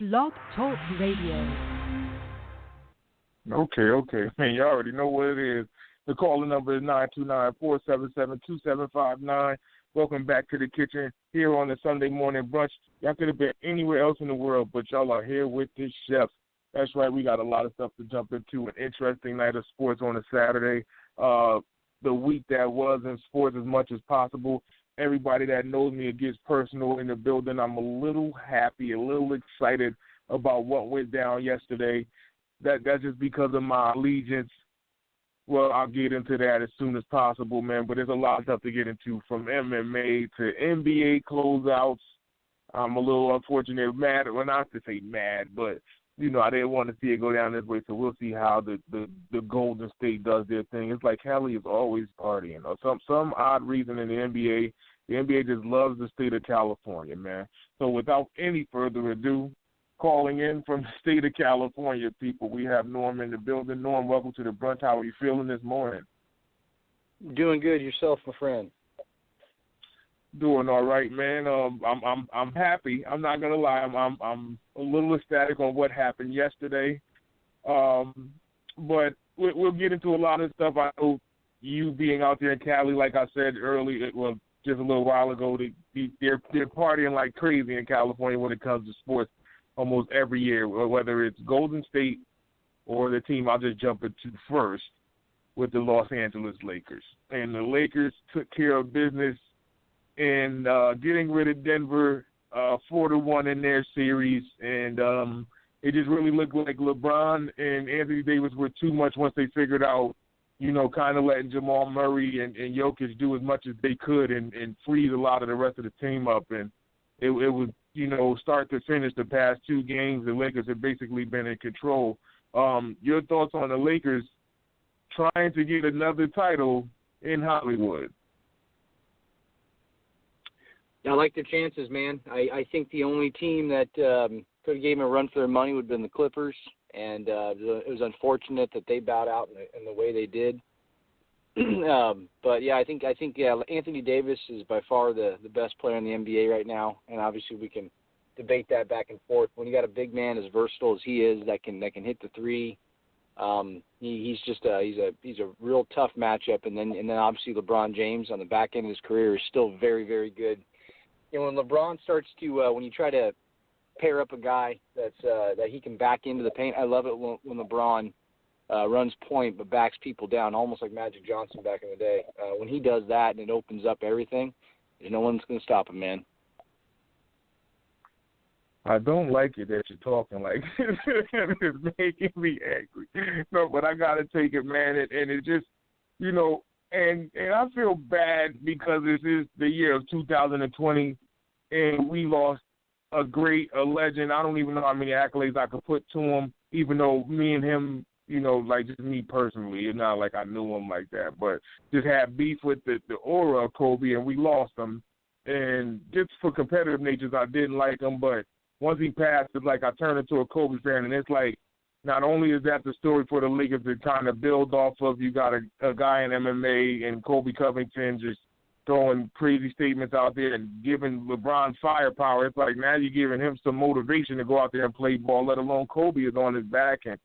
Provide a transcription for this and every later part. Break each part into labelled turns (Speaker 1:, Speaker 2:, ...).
Speaker 1: Blog Talk Radio.
Speaker 2: Okay. Man, you already know what it is. The calling number is 929-477-2759. Welcome back to the kitchen here on the Sunday Morning Brunch. Y'all could have been anywhere else in the world, but y'all are here with the chefs. That's right, we got a lot of stuff to jump into. An interesting night of sports on a Saturday. The week that was in sports as much as possible. Everybody that knows me, it gets personal in the building. I'm a little happy, a little excited about what went down yesterday. That's just because of my allegiance. Well, I'll get into that as soon as possible, man. But there's a lot of stuff to get into, from MMA to NBA closeouts. I'm a little unfortunate, mad. Well, not to say mad, but, you know, I didn't want to see it go down this way. So we'll see how the Golden State does their thing. It's like Kelly is always partying. Or some odd reason in the NBA just loves the state of California, man. So without any further ado, calling in from the state of California, people, we have Norm in the building. Norm, welcome to the brunch. How are you feeling this morning?
Speaker 3: Doing good. Yourself, my friend?
Speaker 2: Doing all right, man. I'm happy. I'm not gonna lie. I'm a little ecstatic on what happened yesterday. But we'll get into a lot of stuff. I know you being out there in Cali, like I said earlier, well, just a little while ago, they're partying like crazy in California when it comes to sports. Almost every year, whether it's Golden State or the team I'll just jump into first with the Los Angeles Lakers. And the Lakers took care of business in getting rid of Denver 4-1 in their series. And it just really looked like LeBron and Anthony Davis were too much once they figured out, you know, kind of letting Jamal Murray and Jokic do as much as they could and freeze a lot of the rest of the team up. And it was, you know, start to finish the past two games, the Lakers have basically been in control. Your thoughts on the Lakers trying to get another title in Hollywood?
Speaker 3: I like their chances, man. I think the only team that could have gave them a run for their money would have been the Clippers, and it was unfortunate that they bowed out in the way they did. But yeah, I think Anthony Davis is by far the best player in the NBA right now, and obviously we can debate that back and forth. When you got a big man as versatile as he is, that can hit the three, he's a real tough matchup. And then obviously LeBron James on the back end of his career is still very, very good. And when LeBron starts to when you try to pair up a guy that he can back into the paint, I love it when LeBron runs point but backs people down, almost like Magic Johnson back in the day. When he does that and it opens up everything, there's no one's going to stop him, man.
Speaker 2: I don't like it that you're talking like this. It's making me angry. No, but I got to take it, man. And it just, you know, and I feel bad because this is the year of 2020, and we lost a legend. I don't even know how many accolades I could put to him, even though me and him, you know, like just me personally, it's not like I knew him like that, but just had beef with the aura of Kobe, and we lost him. And just for competitive natures, I didn't like him, but once he passed, it's like I turned into a Kobe fan, and it's like not only is that the story for the Lakers to kind of build off of, you got a guy in MMA and Kobe Covington just throwing crazy statements out there and giving LeBron firepower. It's like now you're giving him some motivation to go out there and play ball, let alone Kobe is on his back. And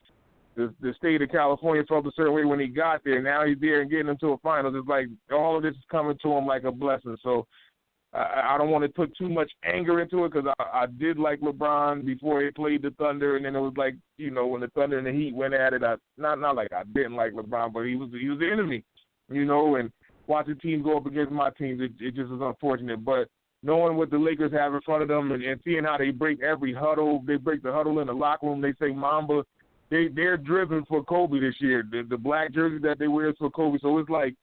Speaker 2: the state of California felt a certain way when he got there. Now he's there and getting into a finals. It's like all of this is coming to him like a blessing. So I don't want to put too much anger into it because I did like LeBron before he played the Thunder, and then it was like, you know, when the Thunder and the Heat went at it, not like I didn't like LeBron, but he was the enemy, you know, and watching teams go up against my teams, it just is unfortunate. But knowing what the Lakers have in front of them and seeing how they break every huddle, they break the huddle in the locker room, they say Mamba, they're driven for Kobe this year. The black jersey that they wear is for Kobe, so it's like,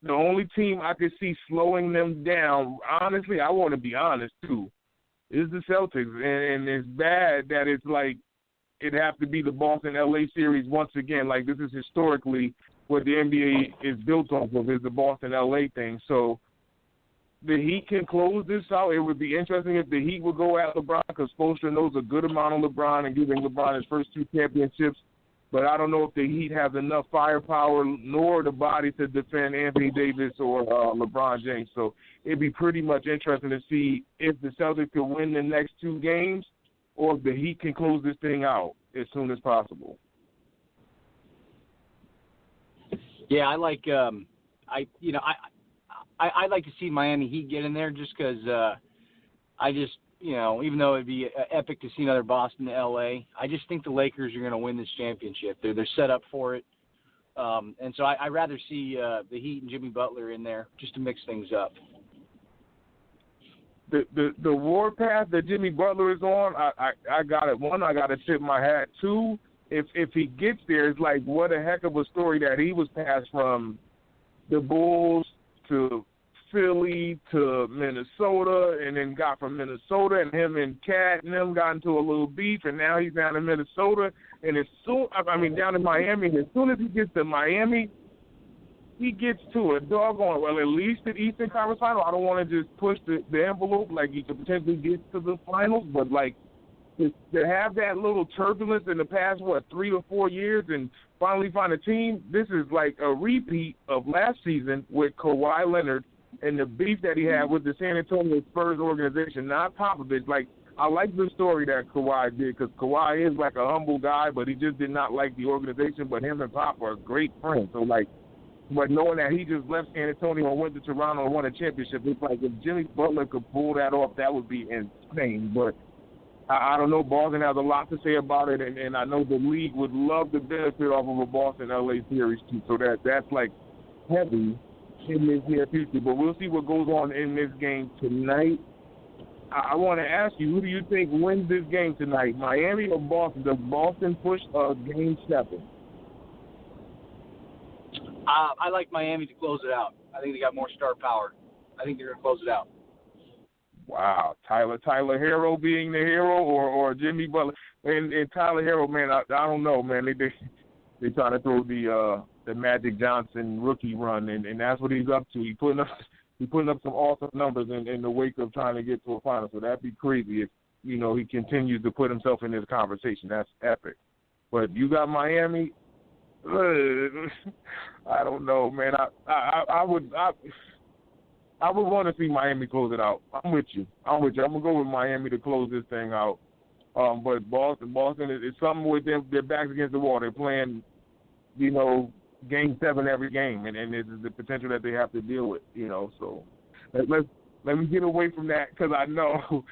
Speaker 2: the only team I could see slowing them down, honestly, I want to be honest too, is the Celtics. And it's bad that it's like it'd have to be the Boston-LA series once again. Like this is historically what the NBA is built off of, is the Boston-LA thing. So the Heat can close this out. It would be interesting if the Heat would go at LeBron because Spoelstra knows a good amount of LeBron and giving LeBron his first two championships. But I don't know if the Heat have enough firepower nor the body to defend Anthony Davis or LeBron James. So it'd be pretty much interesting to see if the Celtics could win the next two games or if the Heat can close this thing out as soon as possible.
Speaker 3: Yeah, I like I like to see Miami Heat get in there just because I just, even though it'd be epic to see another Boston to LA, I just think the Lakers are going to win this championship. They're set up for it. And so I'd rather see the Heat and Jimmy Butler in there just to mix things up.
Speaker 2: The warpath that Jimmy Butler is on, I got it. One, I got to tip my hat. Two, if he gets there, it's like what a heck of a story that he was passed from the Bulls to Philly to Minnesota, and then got from Minnesota, and him and Cat and them got into a little beef, and now he's down in Minnesota, and down in Miami. And as soon as he gets to Miami, he gets to a doggone, well, at least the Eastern Conference Final. I don't want to just push the envelope like he could potentially get to the finals, but like to have that little turbulence in the past, 3 or 4 years, and finally find a team, this is like a repeat of last season with Kawhi Leonard and the beef that he had with the San Antonio Spurs organization, not Popovich. Like, I like the story that Kawhi did, because Kawhi is like a humble guy, but he just did not like the organization, but him and Pop are great friends. So, like, but knowing that he just left San Antonio and went to Toronto and won a championship, it's like if Jimmy Butler could pull that off, that would be insane. But I don't know. Boston has a lot to say about it, and I know the league would love to benefit off of a Boston-LA series, too. So that's like heavy in this near future. But we'll see what goes on in this game tonight. I want to ask you, who do you think wins this game tonight, Miami or Boston? Does Boston push Game 7?
Speaker 3: I like Miami to close it out. I think they got more star power. I think they're going to close it out.
Speaker 2: Wow, Tyler Hero being the hero, or Jimmy Butler and Tyler Hero, man. I don't know, man. They trying to throw the Magic Johnson rookie run, and that's what he's up to. He's putting up some awesome numbers in the wake of trying to get to a final. So that'd be crazy if he continues to put himself in this conversation. That's epic. But you got Miami. I don't know, man. I would want to see Miami close it out. I'm with you. I'm gonna go with Miami to close this thing out. But Boston is something with them. Their backs against the wall. They're playing, Game 7 every game, and this is the potential that they have to deal with. So let me get away from that, because I know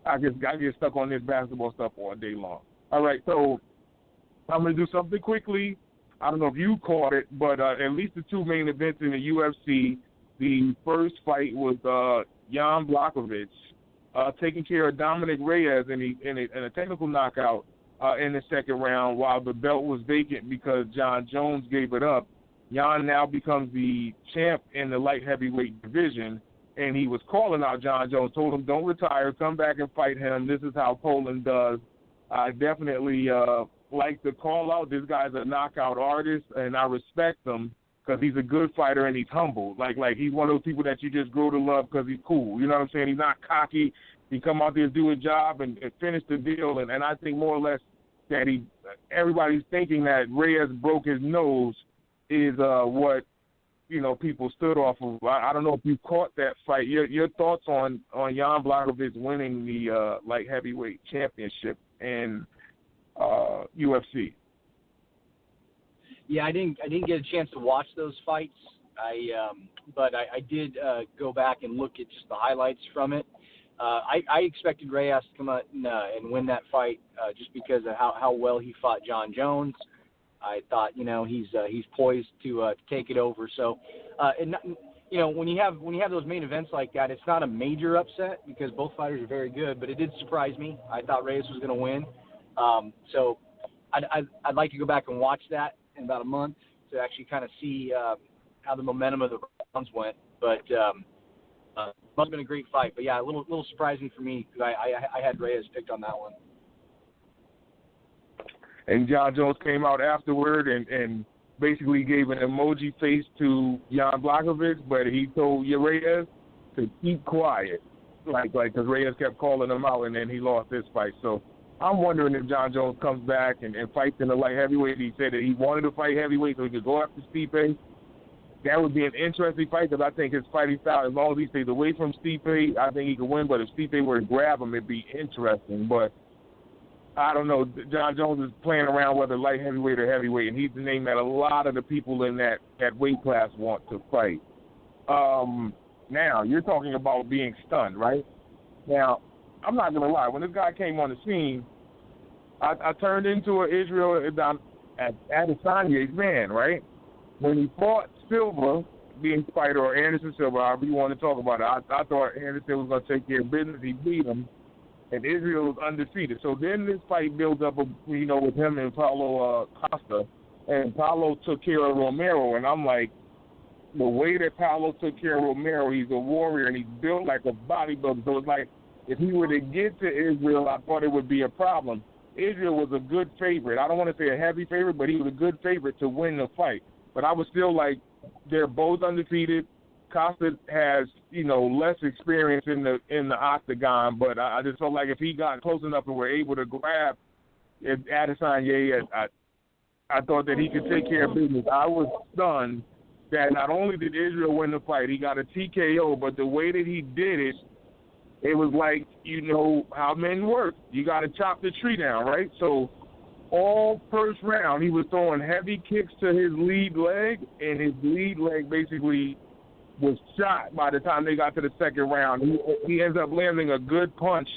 Speaker 2: I get stuck on this basketball stuff all day long. All right, so I'm going to do something quickly. I don't know if you caught it, but at least the two main events in the UFC, the first fight was Jan Blachowicz taking care of Dominic Reyes in a technical knockout in the second round, while the belt was vacant because John Jones gave it up. Jan now becomes the champ in the light heavyweight division, and he was calling out John Jones, told him, don't retire, come back and fight him. This is how Poland does. I definitely like the call out. This guy's a knockout artist, and I respect him because he's a good fighter and he's humble. Like he's one of those people that you just grow to love because he's cool. You know what I'm saying? He's not cocky. He come out there, do a job, and finish the deal. And I think more or less that everybody's thinking that Reyes broke his nose is what people stood off of. I don't know if you caught that fight. Your thoughts on Jan Blachowicz winning the light heavyweight championship in UFC?
Speaker 3: Yeah, I didn't get a chance to watch those fights. But I did go back and look at just the highlights from it. I expected Reyes to come out and win that fight just because of how well he fought John Jones. I thought, he's poised to take it over. So, when you have those main events like that, it's not a major upset because both fighters are very good. But it did surprise me. I thought Reyes was going to win. So, I'd like to go back and watch that in about a month to actually kind of see how the momentum of the rounds went. But must have been a great fight. But yeah, a little surprising for me because I had Reyes picked on that one.
Speaker 2: And John Jones came out afterward and basically gave an emoji face to Jan Blachowicz, but he told Reyes to keep quiet, because Reyes kept calling him out, and then he lost this fight. So I'm wondering if John Jones comes back and fights in the light heavyweight. He said that he wanted to fight heavyweight so he could go after Stipe. that would be an interesting fight because I think his fighting style, as long as he stays away from Stipe, I think he could win. But if Stipe were to grab him, it'd be interesting. But I don't know. John Jones is playing around whether light heavyweight or heavyweight, and he's the name that a lot of the people in that weight class want to fight. Now, you're talking about being stunned, right? Now, I'm not going to lie. When this guy came on the scene, I turned into an Israel Adesanya's man, right? When he fought Silva, being Spider or Anderson Silva, however you want to talk about it, I thought Anderson was going to take care of business. He beat him, and Israel was undefeated. So then this fight builds up, with him and Paulo Costa, and Paulo took care of Romero, and I'm like, the way that Paulo took care of Romero, he's a warrior, and he's built like a bodybuilder. So it's like, if he were to get to Israel, I thought it would be a problem. Israel was a good favorite. I don't want to say a heavy favorite, but he was a good favorite to win the fight. But I was still like, they're both undefeated. Costa has, less experience in the octagon, but I just felt like if he got close enough and were able to grab Adesanya, I thought that he could take care of business. I was stunned that not only did Israel win the fight, he got a TKO, but the way that he did it, it was like, how men work. You got to chop the tree down, right? So all first round, he was throwing heavy kicks to his lead leg, and his lead leg basically was shot by the time they got to the second round. He ends up landing a good punch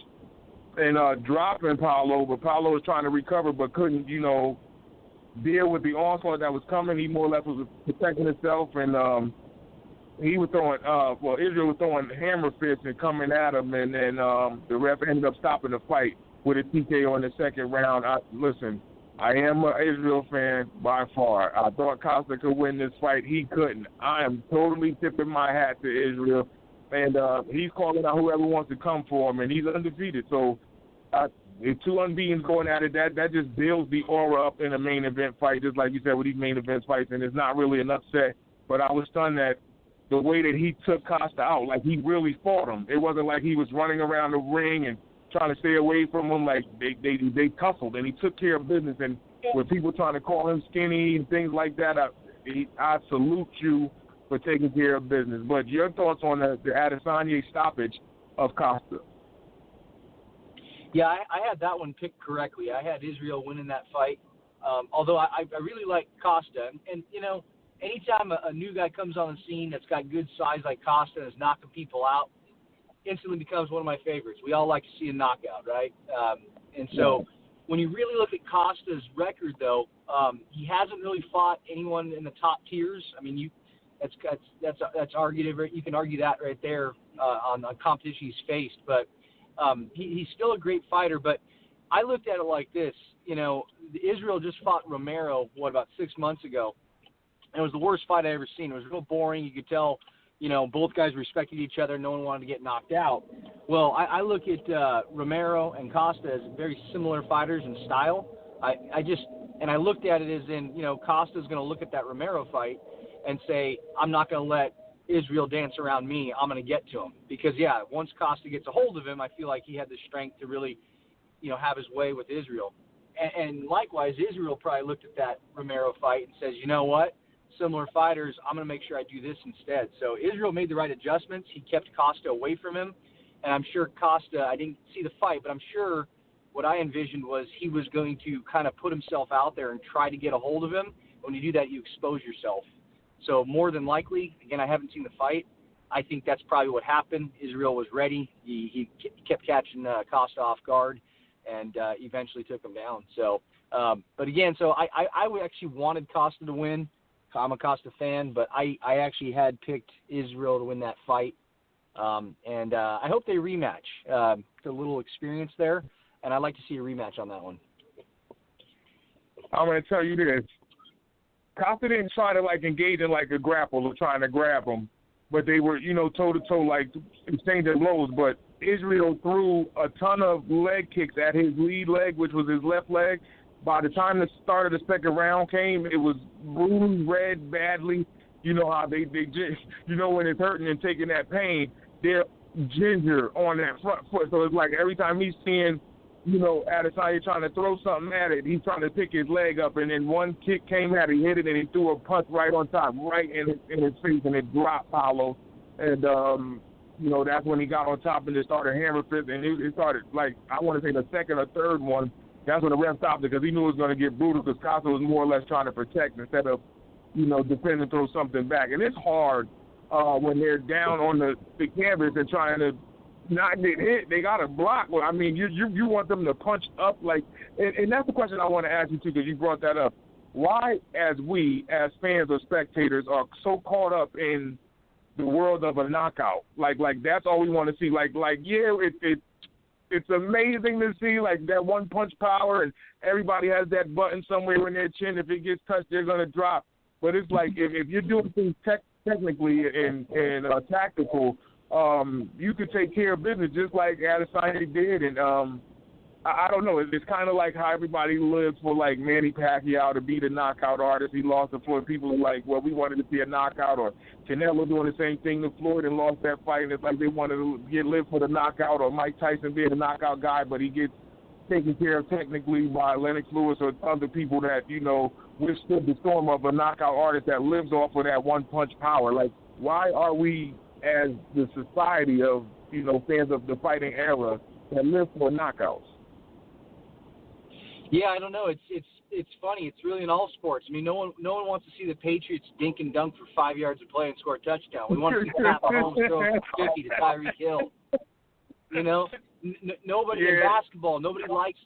Speaker 2: and dropping Paulo, but Paulo was trying to recover but couldn't, deal with the onslaught that was coming. He more or less was protecting himself, and he was throwing, Israel was throwing hammer fists and coming at him, and then the ref ended up stopping the fight with a TKO in the second round. Listen, I am an Israel fan by far. I thought Costa could win this fight. He couldn't. I am totally tipping my hat to Israel, and he's calling out whoever wants to come for him, and he's undefeated. So if two unbeatens going at it, that just builds the aura up in a main event fight, just like you said with these main event fights, and it's not really an upset. But I was stunned that the way that he took Costa out, like he really fought him. It wasn't like he was running around the ring and trying to stay away from him. Like they tussled, and he took care of business. And with people trying to call him skinny and things like that, I salute you for taking care of business. But your thoughts on the Adesanya stoppage of Costa?
Speaker 3: Yeah, I had that one picked correctly. I had Israel winning that fight, although I really like Costa. And anytime a new guy comes on the scene that's got good size like Costa and is knocking people out, instantly becomes one of my favorites. We all like to see a knockout, right? And so when you really look at Costa's record, though, he hasn't really fought anyone in the top tiers. I mean, that's arguable. You can argue that right there on competition he's faced, but he's still a great fighter. But I looked at it like this. Israel just fought Romero, about 6 months ago. And it was the worst fight I ever seen. It was real boring. You could tell, both guys respected each other. No one wanted to get knocked out. Well, I look at Romero and Costa as very similar fighters in style. I looked at it as in, Costa's going to look at that Romero fight and say, I'm not going to let Israel dance around me. I'm going to get to him. Because, once Costa gets a hold of him, I feel like he had the strength to really, have his way with Israel. And likewise, Israel probably looked at that Romero fight and says, you know what? Similar fighters, I'm going to make sure I do this instead. So Israel made the right adjustments. He kept Costa away from him. And I'm sure Costa, I didn't see the fight, but I'm sure what I envisioned was he was going to kind of put himself out there and try to get a hold of him. When you do that, you expose yourself. So more than likely, again, I haven't seen the fight. I think that's probably what happened. Israel was ready. He kept catching Costa off guard and eventually took him down. So, but again, so I actually wanted Costa to win. I'm a Costa fan, but I actually had picked Israel to win that fight. And I hope they rematch. It's a little experience there, and I'd like to see a rematch on that one.
Speaker 2: I'm going to tell you this. Costa didn't try to, engage in, a grapple or trying to grab him, but they were, toe-to-toe, exchanging blows. But Israel threw a ton of leg kicks at his lead leg, which was his left leg. By the time the start of the second round came, it was bruised red badly. You know how they just, when it's hurting and taking that pain, they're ginger on that front foot. So it's like every time he's seeing Adesanya trying to throw something at it. He's trying to pick his leg up, and then one kick came at it, he hit it, and he threw a punch right on top, right in his face, and it dropped Powell. And, that's when he got on top and just started hammer fist, and it started, like, I want to say the second or third one. That's when the ref stopped it because he knew it was going to get brutal because Costa was more or less trying to protect instead of, defend and throw something back. And it's hard when they're down on the canvas and trying to not get hit. They got to block. Well, I mean, you want them to punch up like, and that's the question I want to ask you too because you brought that up. Why, as we, as fans or spectators, are so caught up in the world of a knockout? Like that's all we want to see. It's amazing to see, like, that one-punch power, and everybody has that button somewhere in their chin. If it gets touched, they're going to drop. But it's like if you're doing things technically and tactical, you could take care of business just like Adesanya did. And I don't know. It's kind of like how everybody lives for, like, Manny Pacquiao to be the knockout artist. He lost to Floyd. People are like, well, we wanted to see a knockout. Or Canelo doing the same thing to Floyd and lost that fight. And it's like they wanted to live for the knockout. Or Mike Tyson being a knockout guy, but he gets taken care of technically by Lennox Lewis or other people that, withstood the storm of a knockout artist that lives off of that one-punch power. Like, why are we, as the society of, fans of the fighting era, that live for knockouts?
Speaker 3: Yeah, I don't know. It's funny. It's really in all sports. I mean, no one wants to see the Patriots dink and dunk for 5 yards of play and score a touchdown. We want to see Pat Mahomes throw 50 to Tyreek Hill. Nobody in basketball. Nobody likes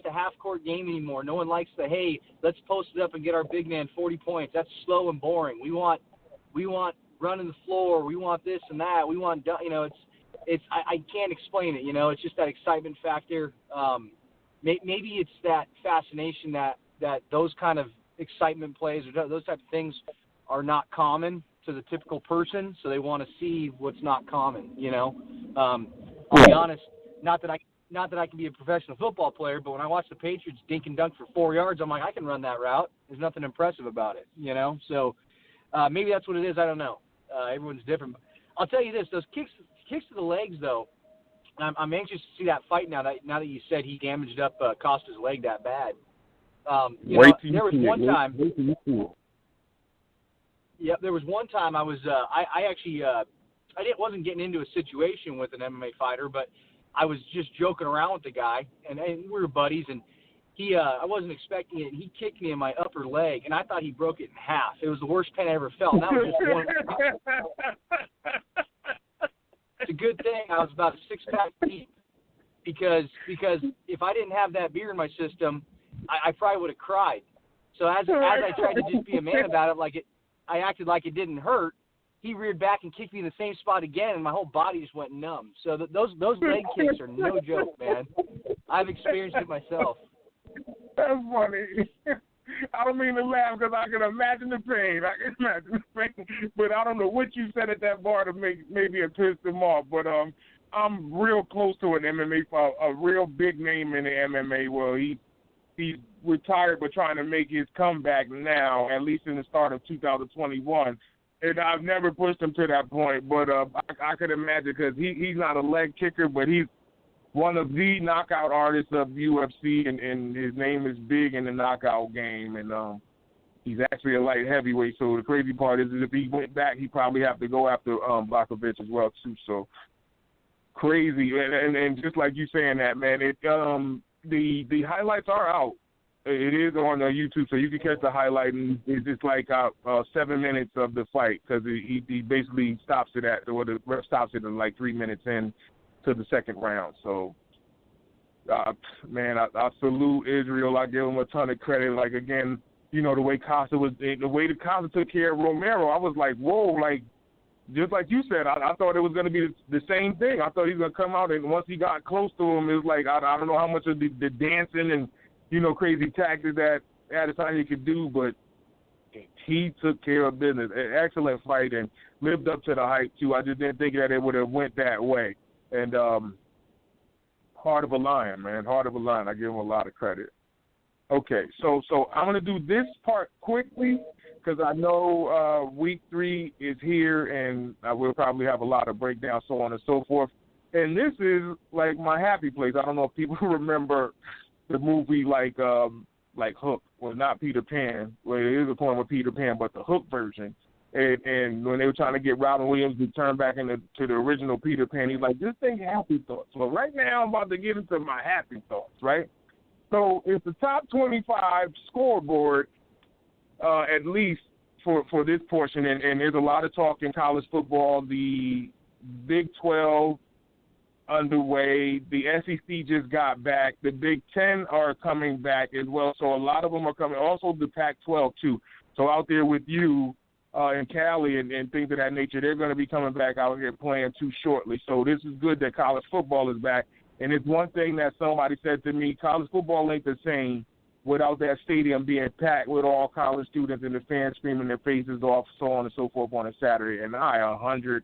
Speaker 3: the half court game anymore. No one likes the hey, let's post it up and get our big man 40 points. That's slow and boring. We want running the floor. We want this and that. We want I can't explain it. It's just that excitement factor. Maybe it's that fascination that those kind of excitement plays or those type of things are not common to the typical person, so they want to see what's not common. I'll be honest, not that I can be a professional football player, but when I watch the Patriots dink and dunk for 4 yards, I'm like, I can run that route. There's nothing impressive about it, So maybe that's what it is. I don't know. Everyone's different. But I'll tell you this: those kicks to the legs, though. I'm anxious to see that fight now that you said he damaged up Costa's leg that bad. There was one time. Yeah, there was one time I was I wasn't getting into a situation with an MMA fighter, but I was just joking around with the guy, and we were buddies, and he I wasn't expecting it. He kicked me in my upper leg, and I thought he broke it in half. It was the worst pain I ever felt. And that was just one. It's a good thing I was about a 6-pack deep because if I didn't have that beer in my system, I probably would have cried. So as I tried to just be a man about it, I acted like it didn't hurt. He reared back and kicked me in the same spot again, and my whole body just went numb. So those leg kicks are no joke, man. I've experienced it myself.
Speaker 2: That's funny. I don't mean to laugh because I can imagine the pain. But I don't know what you said at that bar to maybe have pissed him off. But I'm real close to an MMA fight, a real big name in the MMA. Well, he's retired but trying to make his comeback now, at least in the start of 2021. And I've never pushed him to that point, but I could imagine because he's not a leg kicker, but he's one of the knockout artists of UFC, and his name is big in the knockout game, and he's actually a light heavyweight. So the crazy part is if he went back, he'd probably have to go after Blachowicz as well too. So crazy, and just like you saying that, man, the highlights are out. It is on YouTube, so you can catch the highlight, and it's just like 7 minutes of the fight because he basically stops it or the ref stops it in like 3 minutes in to the second round. So, man, I salute Israel. I give him a ton of credit. Like, again, the way Costa took care of Romero, I was like, whoa, like, just like you said, I thought it was going to be the same thing. I thought he was going to come out, and once he got close to him, it was like, I don't know how much of the dancing and crazy tactics that Adesanya could do, but he took care of business. An excellent fight and lived up to the hype, too. I just didn't think that it would have went that way. And heart of a lion, man. Heart of a lion. I give him a lot of credit. Okay, so I'm going to do this part quickly because I know week 3 is here, and I will probably have a lot of breakdowns, so on and so forth. And this is like my happy place. I don't know if people remember the movie like Hook, well, not Peter Pan. Well, it is a poem with Peter Pan, but the Hook version. And when they were trying to get Robin Williams to turn back to the original Peter Pan, he's like, just think happy thoughts. Well, right now I'm about to get into my happy thoughts, right? So it's the top 25 scoreboard, at least for this portion, and there's a lot of talk in college football. The Big 12 underway. The SEC just got back. The Big 10 are coming back as well. So a lot of them are coming. Also the Pac-12 too. So out there with you in Cali and things of that nature, they're going to be coming back out here playing too shortly. So this is good that college football is back. And it's one thing that somebody said to me, college football ain't the same without that stadium being packed with all college students and the fans screaming their faces off, so on and so forth on a Saturday. And I 100%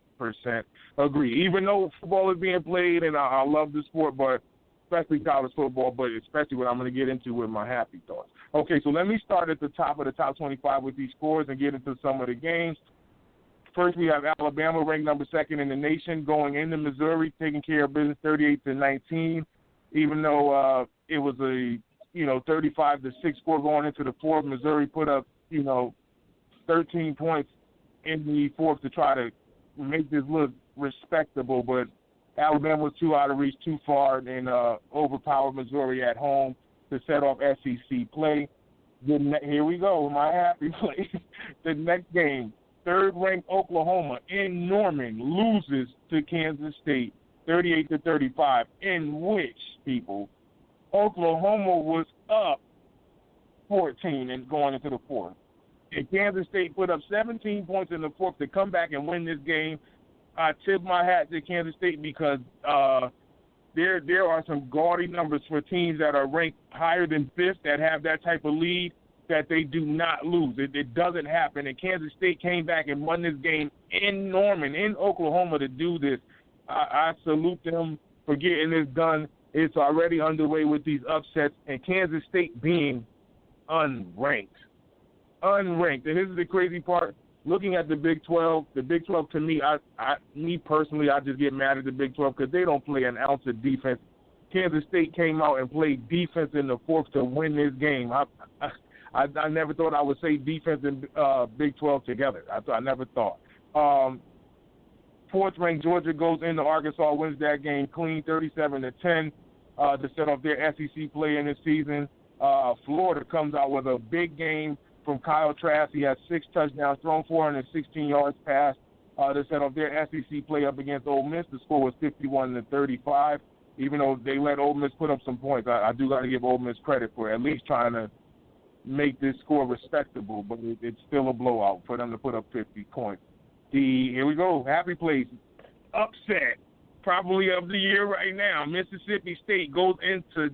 Speaker 2: agree. Even though football is being played and I love the sport, but especially college football, but especially what I'm going to get into with my happy thoughts. Okay, so let me start at the top of the top 25 with these scores and get into some of the games. First, we have Alabama ranked number 2 in the nation, going into Missouri, taking care of business 38-19, even though it was a 35-6 score going into the fourth. Missouri put up 13 points in the fourth to try to make this look respectable, but Alabama was too out of reach, too far, and overpowered Missouri at home to set off SEC play. Here we go, my happy place. The next game, third-ranked Oklahoma in Norman loses to Kansas State 38-35, in which, people, Oklahoma was up 14 and going into the fourth. And Kansas State put up 17 points in the fourth to come back and win this game. I tip my hat to Kansas State because there are some gaudy numbers for teams that are ranked higher than fifth that have that type of lead that they do not lose. It doesn't happen. And Kansas State came back and won this game in Norman, in Oklahoma, to do this. I salute them for getting this done. It's already underway with these upsets, and Kansas State being unranked. And this is the crazy part. Looking at the Big 12 to me, me personally, I just get mad at the Big 12 because they don't play an ounce of defense. Kansas State came out and played defense in the fourth to win this game. I never thought I would say defense and Big 12 together. I never thought. Fourth-ranked Georgia goes into Arkansas, wins that game clean, 37-10, to set off their SEC play in this season. Florida comes out with a big game from Kyle Trask. He has 6 touchdowns, thrown 416 yards passed to set off their SEC play up against Ole Miss. The score was 51-35. Even though they let Ole Miss put up some points, I do got to give Ole Miss credit for at least trying to make this score respectable, but it's still a blowout for them to put up 50 points. Here we go, happy place, upset, probably of the year right now. Mississippi State goes into,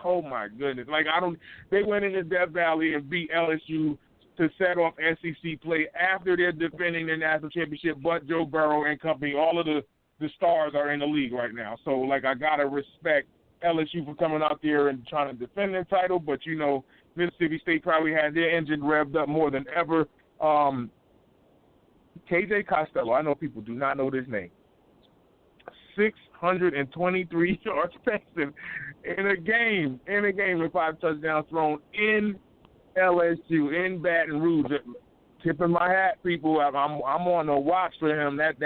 Speaker 2: oh my goodness, they went into Death Valley and beat LSU to set off SEC play after they're defending their national championship, but Joe Burrow and company, all of the stars are in the league right now. So, I got to respect LSU for coming out there and trying to defend their title, but, Mississippi State probably had their engine revved up more than ever. KJ Costello, I know people do not know this name, 623 yards passing in a game with 5 touchdowns thrown in LSU, in Baton Rouge. Tipping my hat, people. I'm on the watch for him. That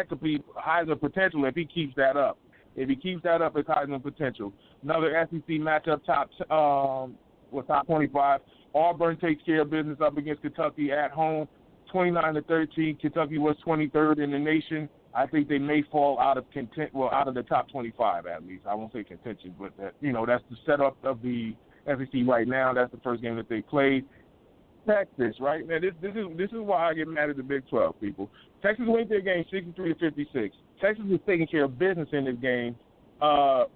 Speaker 2: could be Heisman potential if he keeps that up. If he keeps that up, it's Heisman potential. Another SEC matchup, top 25. Auburn takes care of business up against Kentucky at home, 29-13. Kentucky was 23rd in the nation. I think they may fall out of the top 25 at least. I won't say contention, but that's the setup of the SEC right now. That's the first game that they played. Texas, right? Now, this is why I get mad at the Big 12, people. Texas wins their game 63-56. Texas was taking care of business in this game, up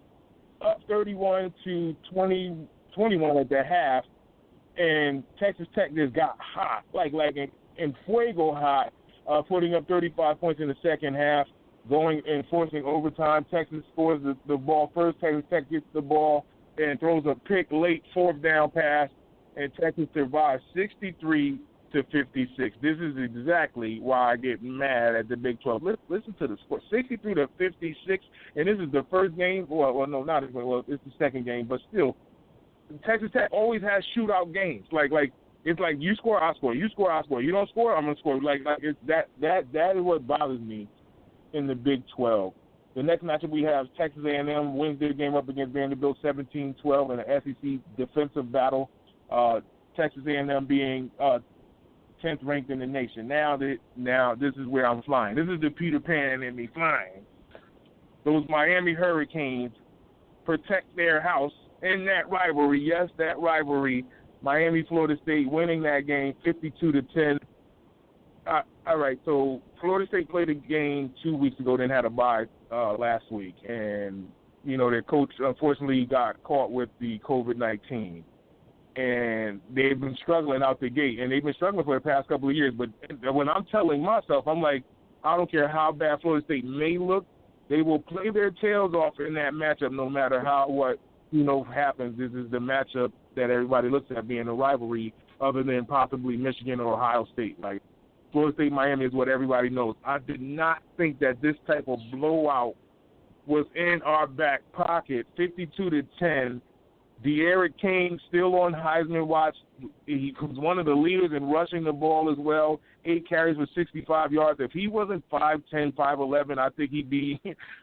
Speaker 2: 31-21 at the half, and Texas Tech just got hot, like in fuego hot, putting up 35 points in the second half, going and forcing overtime. Texas scores the ball first. Texas Tech gets the ball and throws a pick late, 4th down pass, and Texas survives 63-56 to 56. This is exactly why I get mad at the Big 12. Listen to the score, 63 to 56, and this is the first game. Well, no, not as well. It's the second game, but still, Texas Tech always has shootout games. Like it's like you score, I score. You score, I score. You don't score, I'm gonna score. Like it's that is what bothers me in the Big 12. The next matchup we have Texas A&M wins their game up against Vanderbilt 17-12 in an SEC defensive battle. Texas A&M being 10th ranked in the nation. Now this is where I'm flying. This is the Peter Pan in me flying. Those Miami Hurricanes protect their house in that rivalry. Yes, that rivalry. Miami, Florida State winning that game 52-10. All right, so Florida State played a game 2 weeks ago, then had a bye last week. And, their coach unfortunately got caught with the COVID-19. And they've been struggling out the gate. And they've been struggling for the past couple of years. But when I'm telling myself, I'm like, I don't care how bad Florida State may look, they will play their tails off in that matchup no matter what happens. This is the matchup that everybody looks at being a rivalry other than possibly Michigan or Ohio State. Like, Florida State, Miami is what everybody knows. I did not think that this type of blowout was in our back pocket. 52-10. De'Aaron King still on Heisman watch. He was one of the leaders in rushing the ball as well. 8 carries for 65 yards. If he wasn't 5'10", 5'11", I think he'd be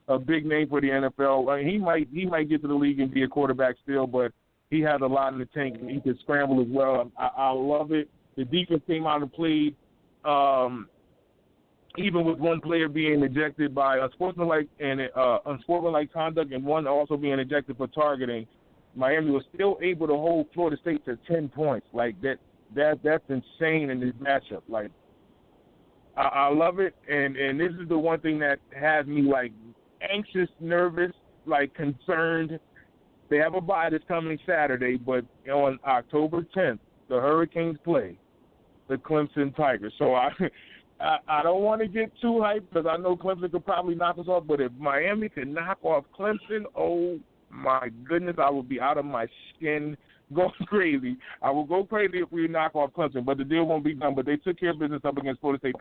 Speaker 2: a big name for the NFL. I mean, he might get to the league and be a quarterback still, but he has a lot in the tank. He could scramble as well. I love it. The defense came out and played. Even with one player being ejected by unsportsmanlike conduct and one also being ejected for targeting, Miami was still able to hold Florida State to 10 points. Like that's insane in this matchup. Like I love it, and this is the one thing that has me like anxious, nervous, like concerned. They have a bye this coming Saturday, but on October 10th, the Hurricanes play the Clemson Tigers. So I don't want to get too hyped because I know Clemson could probably knock us off, but if Miami can knock off Clemson, oh my goodness, I will be out of my skin going crazy. I will go crazy if we knock off Clemson, but the deal won't be done. But they took care of business up against Florida State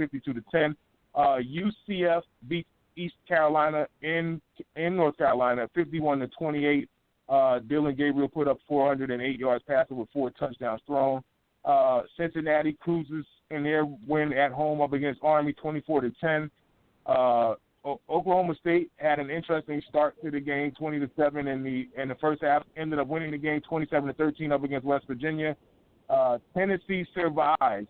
Speaker 2: 52-10. UCF beat East Carolina in North Carolina 51-28. Dylan Gabriel put up 408 yards passing with 4 touchdowns thrown. Cincinnati cruises in their win at home up against Army 24-10. Oklahoma State had an interesting start to the game, 20-7 in the first half. Ended up winning the game 27-13 up against West Virginia. Tennessee survives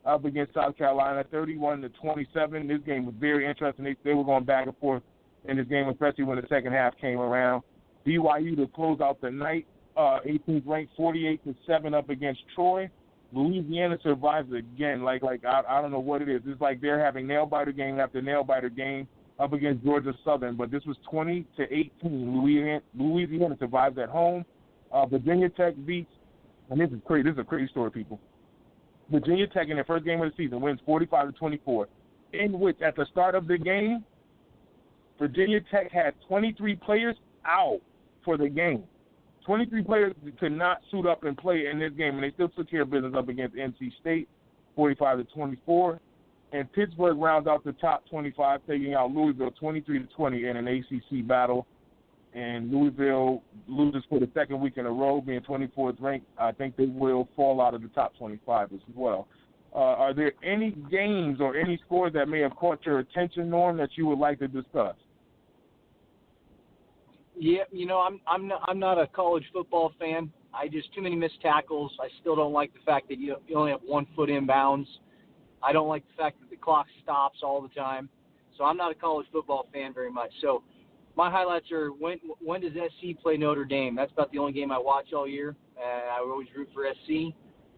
Speaker 2: up against South Carolina 31-27. This game was very interesting. They were going back and forth in this game, especially when the second half came around. BYU to close out the night, 18th ranked 48-7 up against Troy. Louisiana survives again. Like I don't know what it is. It's like they're having nail-biter game after nail-biter game up against Georgia Southern, but this was 20-18. Louisiana survives at home. Virginia Tech beats, and this is crazy. This is a crazy story, people. Virginia Tech in their first game of the season wins 45-24, in which at the start of the game, Virginia Tech had 23 players out for the game. 23 players could not suit up and play in this game, and they still took care of business up against NC State, 45-24. And Pittsburgh rounds out the top 25, taking out Louisville 23-20 in an ACC battle. And Louisville loses for the second week in a row, being 24th ranked. I think they will fall out of the top 25 as well. Are there any games or any scores that may have caught your attention, Norm, that you would like to discuss?
Speaker 3: Yeah, I'm not a college football fan. Too many missed tackles. I still don't like the fact that you only have 1 foot in bounds. I don't like the fact that the clock stops all the time. So I'm not a college football fan very much. So my highlights are when does SC play Notre Dame? That's about the only game I watch all year. I always root for SC.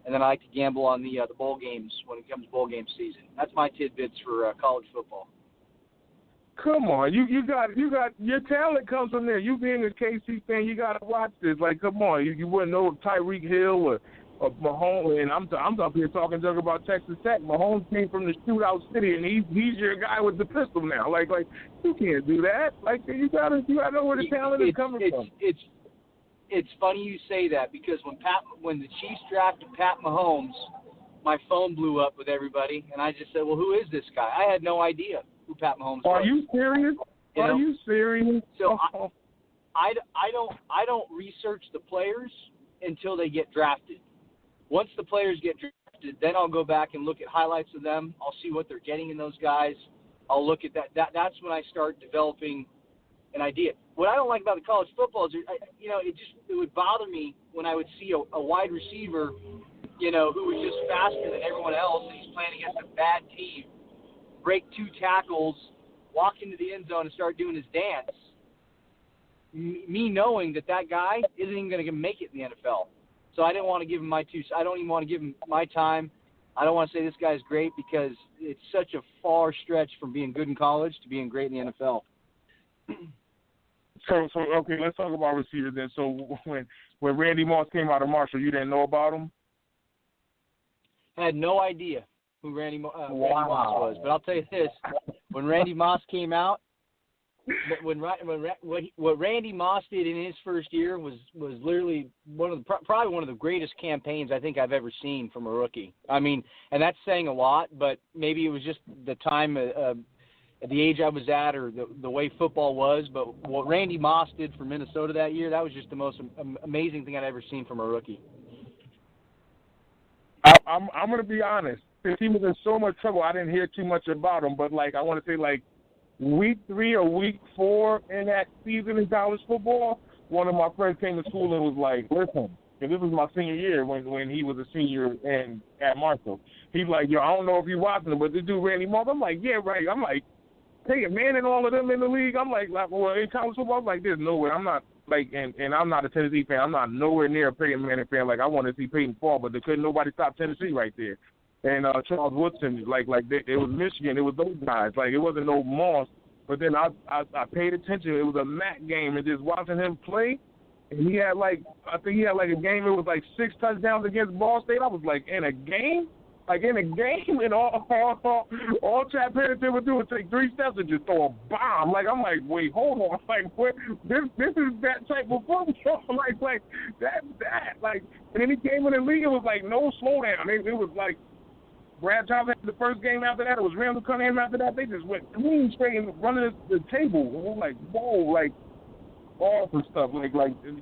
Speaker 3: And then I like to gamble on the bowl games when it comes to bowl game season. That's my tidbits for college football.
Speaker 2: Come on, you got your talent comes from there. You being a KC fan, you got to watch this. Like, come on, you wouldn't know Tyreek Hill or Mahomes, and I'm up here talking junk about Texas Tech. Mahomes came from the shootout city, and he's your guy with the pistol now. Like you can't do that. Like you gotta know where the talent is coming from.
Speaker 3: It's funny you say that because when the Chiefs drafted Pat Mahomes, my phone blew up with everybody, and I just said, well, who is this guy? I had no idea who Pat Mahomes was.
Speaker 2: Are you serious? Are you serious?
Speaker 3: So I don't research the players until they get drafted. Once the players get drafted, then I'll go back and look at highlights of them. I'll see what they're getting in those guys. I'll look at that. That's when I start developing an idea. What I don't like about the college football is, it would bother me when I would see a wide receiver, who was just faster than everyone else, and he's playing against a bad team, break 2 tackles, walk into the end zone and start doing his dance. Me knowing that guy isn't even going to make it in the NFL. So I didn't want to give him I don't even want to give him my time. I don't want to say this guy's great because it's such a far stretch from being good in college to being great in the NFL.
Speaker 2: So okay, let's talk about receivers then. So when Randy Moss came out of Marshall, you didn't know about him?
Speaker 3: I had no idea who Randy Moss was, but I'll tell you this: when Randy Moss came out, what Randy Moss did in his first year was literally probably one of the greatest campaigns I think I've ever seen from a rookie. I mean, and that's saying a lot, but maybe it was just the time, at the age I was at, or the way football was. But what Randy Moss did for Minnesota that year, that was just the most amazing thing I'd ever seen from a rookie.
Speaker 2: I'm going to be honest. Since he was in so much trouble, I didn't hear too much about him. But, I want to say, week 3 or week 4 in that season in college football, one of my friends came to school and was like, listen, and this was my senior year when he was a senior at Marshall. He's like, yo, I don't know if you're watching him, but this dude Randy Moss, I'm like, yeah, right. I'm like, Peyton Manning, all of them in the league. I'm like, well, in college football, I'm like, there's no way. I'm not, and I'm not a Tennessee fan. I'm not nowhere near a Peyton Manning fan. I want to see Peyton fall, but couldn't nobody stop Tennessee right there. And Charles Woodson, it was Michigan. It was those guys. It wasn't no Moss. But then I paid attention. It was a MAC game, and just watching him play, and he had I think he had a game. It was 6 touchdowns against Ball State. I was like, in a game, and all Chad Pennington would do was take 3 steps and just throw a bomb. I'm like, wait, hold on, what? This is that type of football, that. And then he came in the league. It was no slowdown. It was Brad Johnson had the first game after that. It was Randall Cunningham after that. They just went clean straight and running the table. And we're like, whoa, awesome stuff.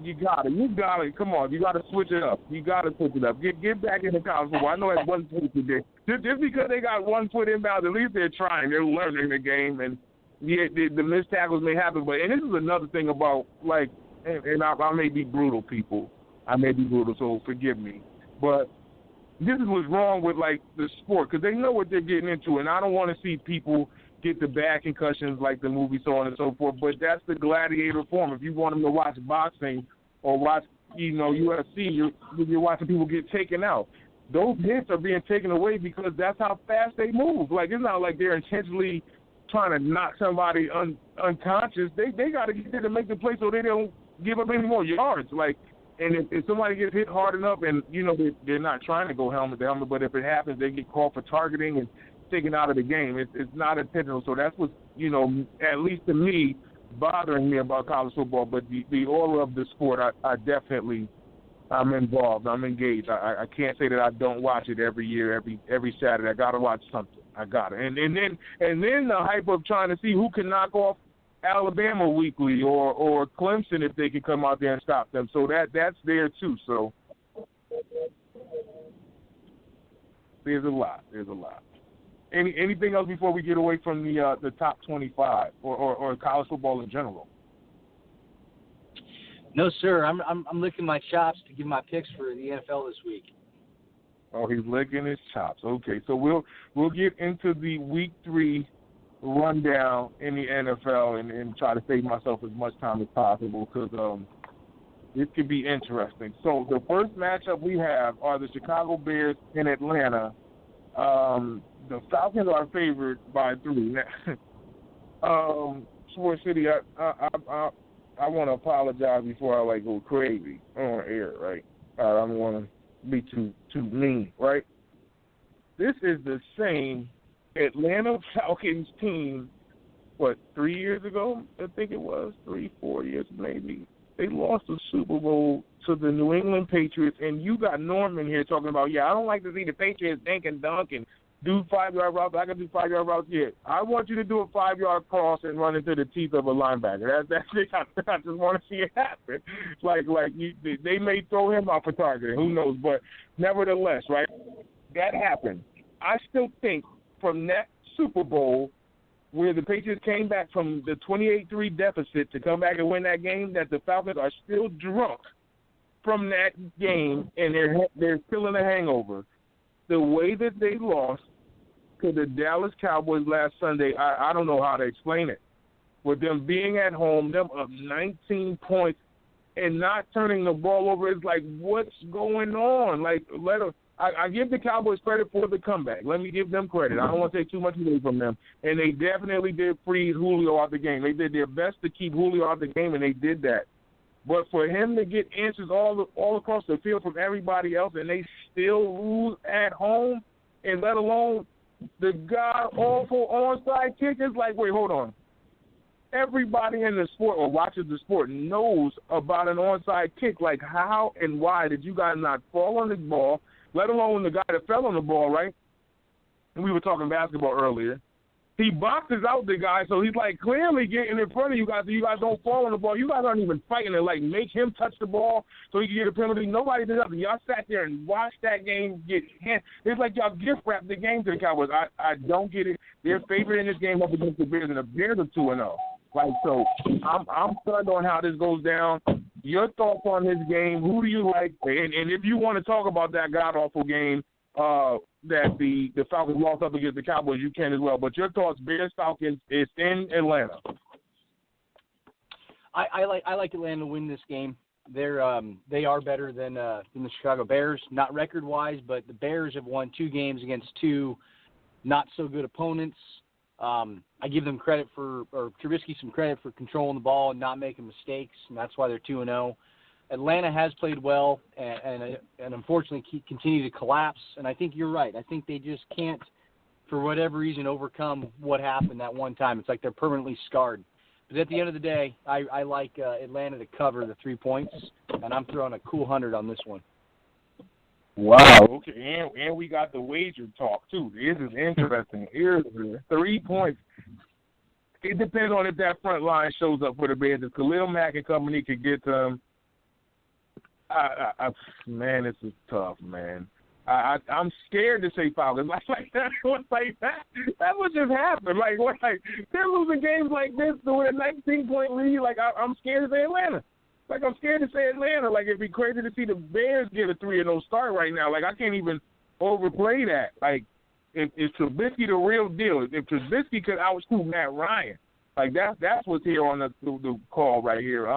Speaker 2: You got it. Come on, you got to switch it up. You got to switch it up. Get back into college football. I know that's one thing today. Just because they got 1 foot inbound, at least they're trying. They're learning the game. And yeah, the missed tackles may happen. And this is another thing about, and I may be brutal, people. I may be brutal, so forgive me. But this is what's wrong with, the sport, because they know what they're getting into, and I don't want to see people get the bad concussions like the movie, so on and so forth, but that's the gladiator form. If you want them to watch boxing or watch, UFC, you're watching people get taken out. Those hits are being taken away because that's how fast they move. It's not like they're intentionally trying to knock somebody unconscious. They got to get there to make the play so they don't give up any more yards. And if somebody gets hit hard enough and, they're not trying to go helmet to helmet, but if it happens, they get called for targeting and taken out of the game. It's not intentional. So that's what's, at least to me, bothering me about college football. But the aura of the sport, I'm involved. I'm engaged. I can't say that I don't watch it every year, every Saturday. I got to watch something. I got it. And then the hype of trying to see who can knock off Alabama weekly or Clemson if they can come out there and stop them. So that's there too. So there's a lot. Anything else before we get away from the top 25 or college football in general?
Speaker 3: No, sir. I'm licking my chops to give my picks for the NFL this week.
Speaker 2: Oh, he's licking his chops. Okay, so we'll get into the week 3 rundown in the NFL and try to save myself as much time as possible because this could be interesting. So the first matchup we have are the Chicago Bears in Atlanta. The Falcons are favored by 3. Sports City, I want to apologize before I go crazy on air, right? I don't want to be too mean, right? This is the same Atlanta Falcons team, 3 years ago? I think it was 3-4 years maybe. They lost the Super Bowl to the New England Patriots, and you got Norman here talking about, I don't like to see the Patriots dink and dunk and do 5-yard routes. I can do 5-yard routes. Yeah, I want you to do a 5-yard cross and run into the teeth of a linebacker. That's it. I just want to see it happen. They may throw him off for targeting. Who knows? But nevertheless, right, that happened. I still think from that Super Bowl where the Patriots came back from the 28-3 deficit to come back and win that game, that the Falcons are still drunk from that game, and they're still in a hangover. The way that they lost to the Dallas Cowboys last Sunday, I don't know how to explain it. With them being at home, them up 19 points, and not turning the ball over, it's like, what's going on? I give the Cowboys credit for the comeback. Let me give them credit. I don't want to take too much away from them. And they definitely did freeze Julio out the game. They did their best to keep Julio out the game, and they did that. But for him to get answers all across the field from everybody else, and they still lose at home, and let alone the god-awful onside kick, it's like, wait, hold on. Everybody in the sport or watches the sport knows about an onside kick. Like, how and why did you guys not fall on the ball, let alone the guy that fell on the ball, right? And we were talking basketball earlier. He boxes out the guy, so he's like clearly getting in front of you guys so you guys don't fall on the ball. You guys aren't even fighting to make him touch the ball so he can get a penalty. Nobody did nothing. Y'all sat there and watched that game get hit. It's like y'all gift wrapped the game to the Cowboys. I don't get it. They're favored in this game up against the Bears, and the Bears are 2-0. So I'm stunned on how this goes down. Your thoughts on this game? Who do you like? And if you want to talk about that god-awful game that the Falcons lost up against the Cowboys, you can as well. But your thoughts, Bears-Falcons, is in Atlanta.
Speaker 3: I like Atlanta to win this game. They are better than the Chicago Bears, not record-wise, but the Bears have won 2 games against 2 not-so-good opponents. I give them Trubisky some credit for controlling the ball and not making mistakes, and that's why they're 2-0. Atlanta has played well and unfortunately continue to collapse, and I think you're right. I think they just can't, for whatever reason, overcome what happened that one time. It's like they're permanently scarred. But at the end of the day, I like Atlanta to cover the 3 points, and I'm throwing a cool 100 on this one.
Speaker 2: Wow. Okay, and we got the wager talk, too. This is interesting. Here's 3 points. It depends on if that front line shows up for the Bears. If Khalil Mack and company could get to them, man, this is tough, man. I'm scared to say Falcons. That would just happen. They're losing games like this with a 19-point lead. I'm scared to say Atlanta. I'm scared to say Atlanta. It'd be crazy to see the Bears get a 3-0 start right now. I can't even overplay that. If Trubisky the real deal, if Trubisky could outshoot Matt Ryan, that's what's here on the call right here.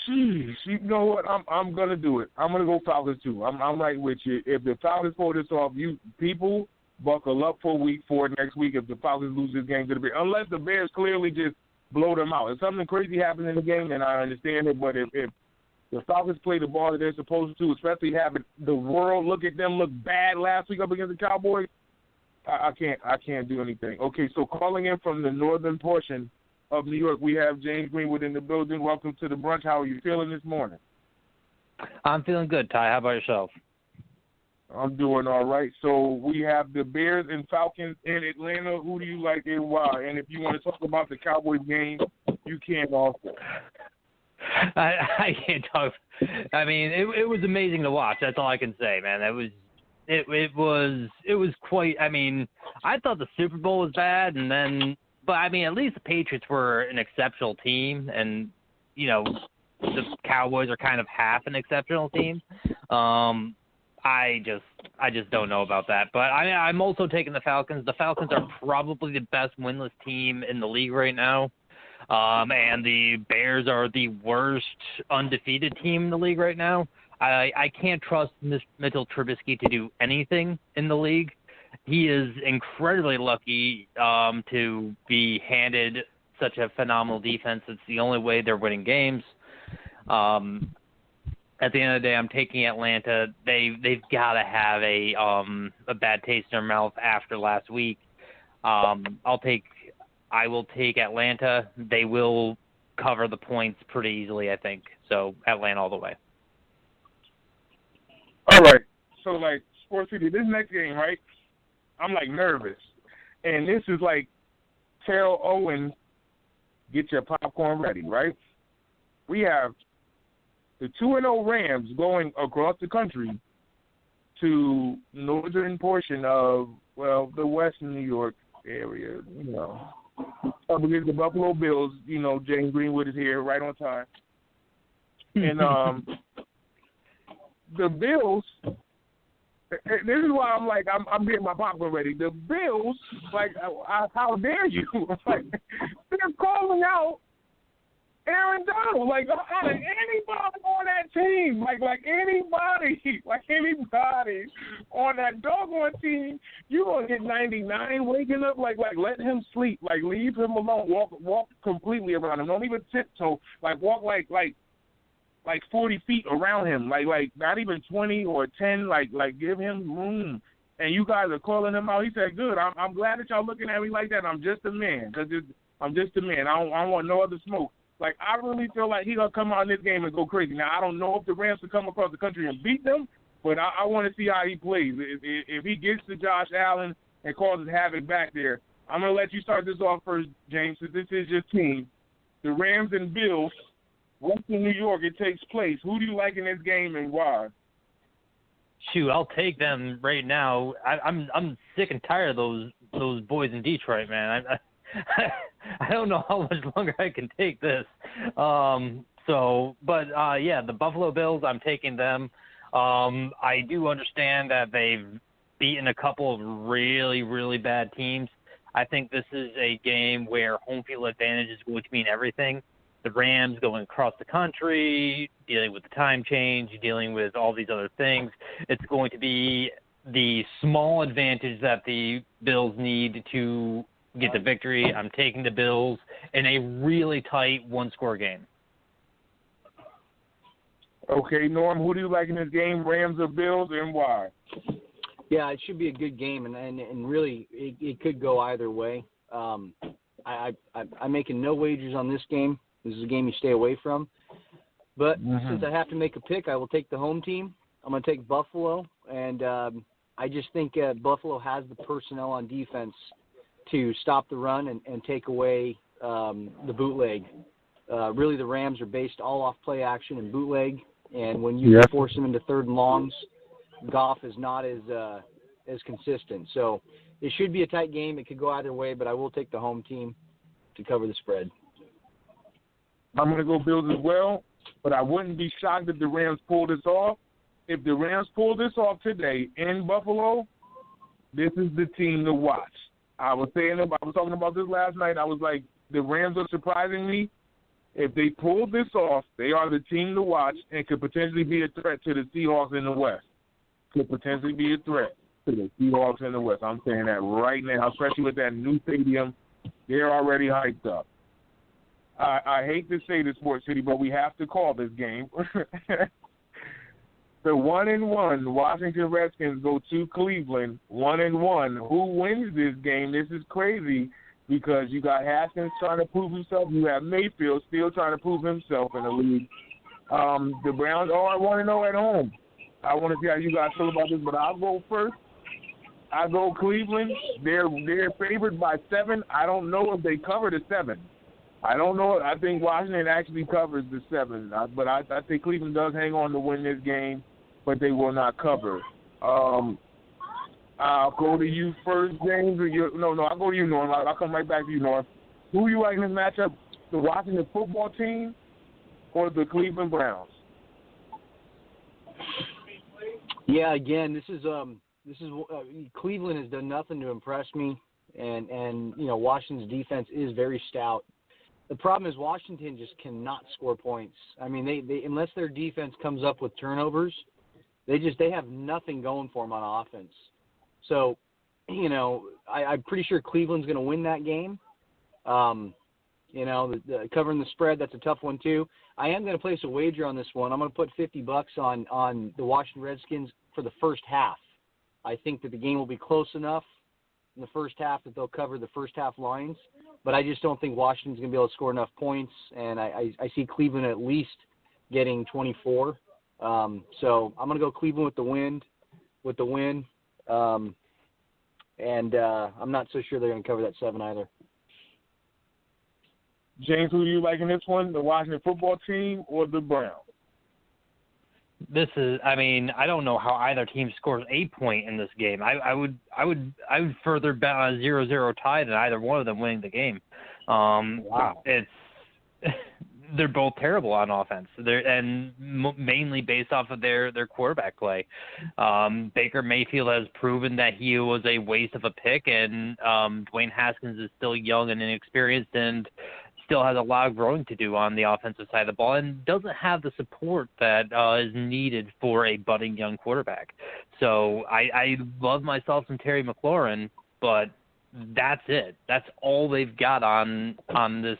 Speaker 2: Jeez, you know what? I'm gonna do it. I'm gonna go Falcons too. I'm right with you. If the Falcons pull this off, you people buckle up for week 4 next week. If the Falcons lose this game to the Bears, unless the Bears clearly just blow them out. If something crazy happens in the game, then I understand it. But if the Falcons play the ball that they're supposed to, especially having the world look at them look bad last week up against the Cowboys, I can't do anything. Okay, so calling in from the northern portion of New York, we have James Greenwood in the building. Welcome to the brunch. How are you feeling this morning?
Speaker 4: I'm feeling good, Ty. How about yourself?
Speaker 2: I'm doing all right. So we have the Bears and Falcons in Atlanta. Who do you like and why? And if you want to talk about the Cowboys game, you can also.
Speaker 4: I can't talk. I mean, it was amazing to watch. That's all I can say, man. It was quite. I mean, I thought the Super Bowl was bad, but I mean, at least the Patriots were an exceptional team, and the Cowboys are kind of half an exceptional team. I just don't know about that. But I'm also taking the Falcons. The Falcons are probably the best winless team in the league right now. And the Bears are the worst undefeated team in the league right now. I can't trust Mitchell Trubisky to do anything in the league. He is incredibly lucky to be handed such a phenomenal defense. It's the only way they're winning games. At the end of the day, I'm taking Atlanta. They've got to have a bad taste in their mouth after last week. I will take Atlanta. They will cover the points pretty easily, I think. So Atlanta all the way.
Speaker 2: All right. So, like, Sports City, this next game, right, I'm, like, nervous. And this is, like, tell Owen, get your popcorn ready, right? We have the 2-0 Rams going across the country to northern portion of, well, the western New York area, you know. Up against the Buffalo Bills, you know, James Greenwood is here right on time. And the Bills, this is why I'm like, I'm getting my popcorn ready. The Bills, like, how dare you? Like, they're calling out Aaron Donald, like, out of anybody on that team, like anybody on that doggone team, you're going to get 99 waking up, like let him sleep, like leave him alone, walk completely around him, don't even tiptoe, like walk like 40 feet around him, like not even 20 or 10, like give him room. And you guys are calling him out. He said, good, I'm glad that y'all looking at me like that. I'm just a man, I'm just a man. I don't want no other smoke. Like, I really feel like he's going to come out in this game and go crazy. Now, I don't know if the Rams will come across the country and beat them, but I want to see how he plays. If he gets to Josh Allen and causes havoc back there, I'm going to let you start this off first, James, since this is your team. The Rams and Bills, Western New York, it takes place. Who do you like in this game and why?
Speaker 4: Shoot, I'll take them right now. I'm sick and tired of those boys in Detroit, man. I don't know how much longer I can take this. Yeah, the Buffalo Bills, I'm taking them. I do understand that they've beaten a couple of really, really bad teams. I think this is a game where home field advantage is going to mean everything. The Rams going across the country, dealing with the time change, dealing with all these other things. It's going to be the small advantage that the Bills need to get the victory. I'm taking the Bills in a really tight one-score game.
Speaker 2: Okay, Norm, who do you like in this game, Rams or Bills, and why?
Speaker 3: Yeah, it should be a good game, and really it could go either way. I'm making no wagers on this game. This is a game you stay away from. But since I have to make a pick, I will take the home team. I'm going to take Buffalo, and I just think Buffalo has the personnel on defense to stop the run and take away the bootleg. Really, the Rams are based all off play action and bootleg, and when you force them into third and longs, Goff is not as consistent. So it should be a tight game. It could go either way, but I will take the home team to cover the spread.
Speaker 2: I'm going to go Bills as well, but I wouldn't be shocked if the Rams pull this off. If the Rams pull this off today in Buffalo, this is the team to watch. I was talking about this last night. I was like, the Rams are surprising me. If they pull this off, they are the team to watch and could potentially be a threat to the Seahawks in the West. Could potentially be a threat to the Seahawks in the West. I'm saying that right now, especially with that new stadium. They're already hyped up. I hate to say this, Sports City, but we have to call this game. The 1-1 Washington Redskins go to Cleveland, 1-1. Who wins this game? This is crazy because you got Haskins trying to prove himself. You have Mayfield still trying to prove himself in the league. The Browns are 1-0 at home. I want to see how you guys feel about this, but I'll go first. I go Cleveland. They're favored by 7. I don't know if they cover the 7. I don't know. I think Washington actually covers the 7, but I think Cleveland does hang on to win this game, but they will not cover. I'll go to you first, James. I'll go to you, Norm. I'll come right back to you, Norm. Who you like in this matchup, the Washington football team or the Cleveland Browns?
Speaker 3: Yeah, again, this is Cleveland has done nothing to impress me, and Washington's defense is very stout. The problem is Washington just cannot score points. I mean, they unless their defense comes up with turnovers, they have nothing going for them on offense. So, I'm pretty sure Cleveland's going to win that game. Covering the spread, that's a tough one too. I am going to place a wager on this one. I'm going to put $50 on the Washington Redskins for the first half. I think that the game will be close enough in the first half that they'll cover the first half lines. but I just don't think Washington's going to be able to score enough points, and I see Cleveland at least getting 24. So I'm going to go Cleveland with the win. And I'm not so sure they're going to cover that 7 either.
Speaker 2: James, who do you like in this one, the Washington football team or the Browns?
Speaker 4: I don't know how either team scores a point in this game. I would further bet on a 0-0 tie than either one of them winning the game.
Speaker 2: Wow.
Speaker 4: They're both terrible on offense. Mainly based off of their quarterback play. Baker Mayfield has proven that he was a waste of a pick, and Dwayne Haskins is still young and inexperienced and still has a lot of growing to do on the offensive side of the ball and doesn't have the support that is needed for a budding young quarterback. So I love myself some Terry McLaurin, but that's it. That's all they've got on this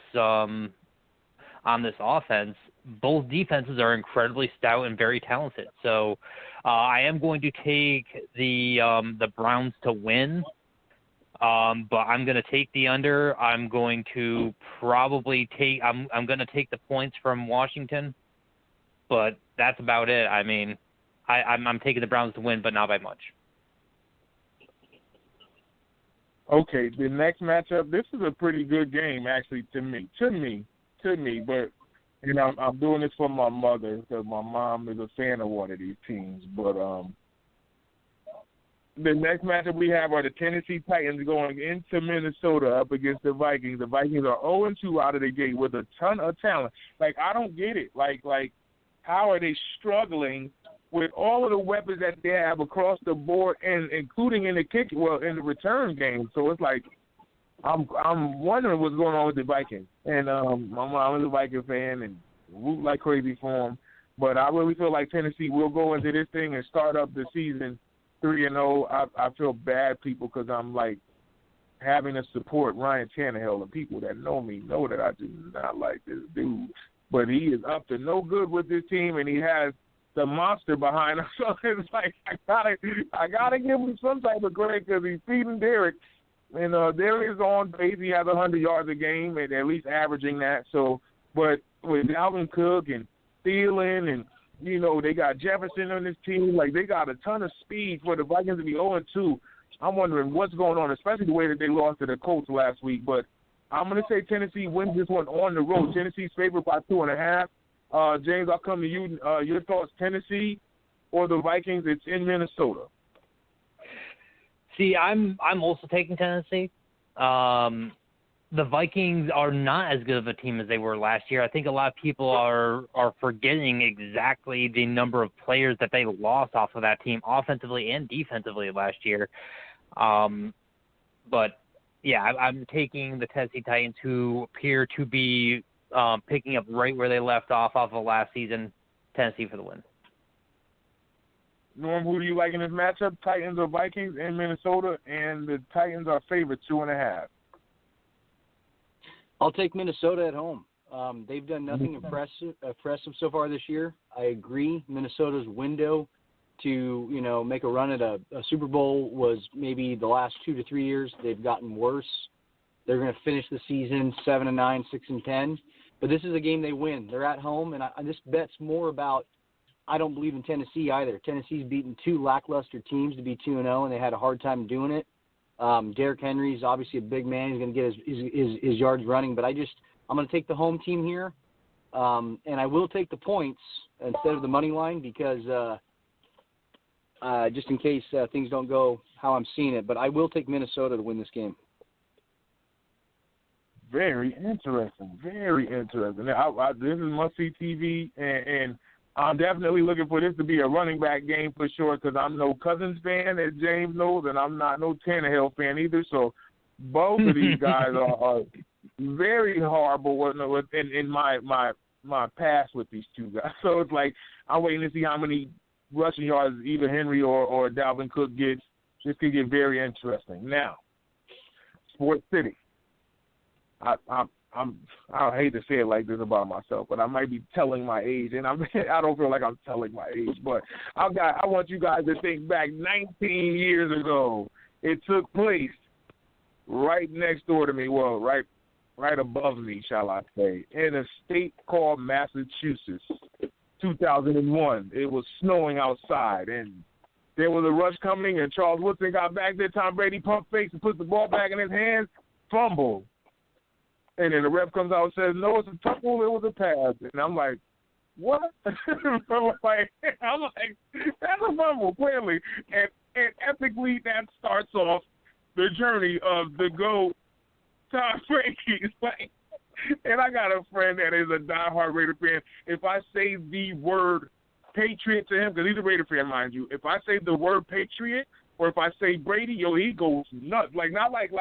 Speaker 4: offense. Both defenses are incredibly stout and very talented. So I am going to take the Browns to win. But I'm going to take the under. I'm going to probably I'm going to take the points from Washington, but that's about it. I mean, I'm taking the Browns to win, but not by much.
Speaker 2: Okay, the next matchup. This is a pretty good game, actually, to me. But you know, I'm doing this for my mother because my mom is a fan of one of these teams. But the next matchup we have are the Tennessee Titans going into Minnesota up against the Vikings. The Vikings are 0-2 out of the gate with a ton of talent. Like, I don't get it. Like how are they struggling with all of the weapons that they have across the board, and including in the return game? So it's like I'm wondering what's going on with the Vikings. And my mom is a Viking fan and root like crazy for them. But I really feel like Tennessee will go into this thing and start up the season 3-0. I feel bad, people, because I'm like having to support Ryan Tannehill, and people that know me know that I do not like this dude. But he is up to no good with this team, and he has the monster behind him. So it's like I gotta give him some type of credit because he's feeding Derek, and Derek is on pace. He has 100 yards a game, and at least averaging that. So, but with Dalvin Cook and Thielen and you know, they got Jefferson on this team. Like, they got a ton of speed for the Vikings to be 0-2. I'm wondering what's going on, especially the way that they lost to the Colts last week. But I'm going to say Tennessee wins this one on the road. Tennessee's favored by 2.5. James, I'll come to you. Your thoughts, Tennessee or the Vikings? It's in Minnesota.
Speaker 4: See, I'm also taking Tennessee. The Vikings are not as good of a team as they were last year. I think a lot of people are forgetting exactly the number of players that they lost off of that team, offensively and defensively last year. But, yeah, I'm taking the Tennessee Titans, who appear to be picking up right where they left off of last season. Tennessee for the win.
Speaker 2: Norm, who do you like in this matchup? Titans or Vikings in Minnesota? And the Titans are favored 2.5.
Speaker 3: I'll take Minnesota at home. They've done nothing impressive so far this year. I agree. Minnesota's window to, you know, make a run at a Super Bowl was maybe the last 2 to 3 years. They've gotten worse. They're going to finish the season 7-9, 6-10. But this is a game they win. They're at home, and this bet's more about. I don't believe in Tennessee either. Tennessee's beaten 2 lackluster teams to be 2-0, and they had a hard time doing it. Derrick Henry's obviously a big man. He's going to get his yards running. But I'm going to take the home team here, and I will take the points instead of the money line because just in case things don't go how I'm seeing it. But I will take Minnesota to win this game.
Speaker 2: Very interesting. Very interesting. This is must-see TV, and I'm definitely looking for this to be a running back game for sure because I'm no Cousins fan, as James knows, and I'm not no Tannehill fan either. So both of these guys are very horrible in my past with these two guys. So it's like I'm waiting to see how many rushing yards either Henry or Dalvin Cook gets. This could get very interesting. Now, Sports City. I hate to say it like this about myself, but I might be telling my age, and I don't feel like I'm telling my age. But I want you guys to think back 19 years ago. It took place right next door to me. Well, right right above me, shall I say, in a state called Massachusetts, 2001. It was snowing outside, and there was a rush coming, and Charles Woodson got back there. Tom Brady pump fakes and puts the ball back in his hands, fumble. And then the ref comes out and says, no, it's a tackle, it was a pass. And I'm like, what? I'm like, that's a fumble, clearly. And epically, that starts off the journey of the GOAT, Tom Brady. It's like, and I got a friend that is a diehard Raider fan. If I say the word Patriot to him, because he's a Raider fan, mind you, if I say the word Patriot, or if I say Brady, he goes nuts. Like, not like he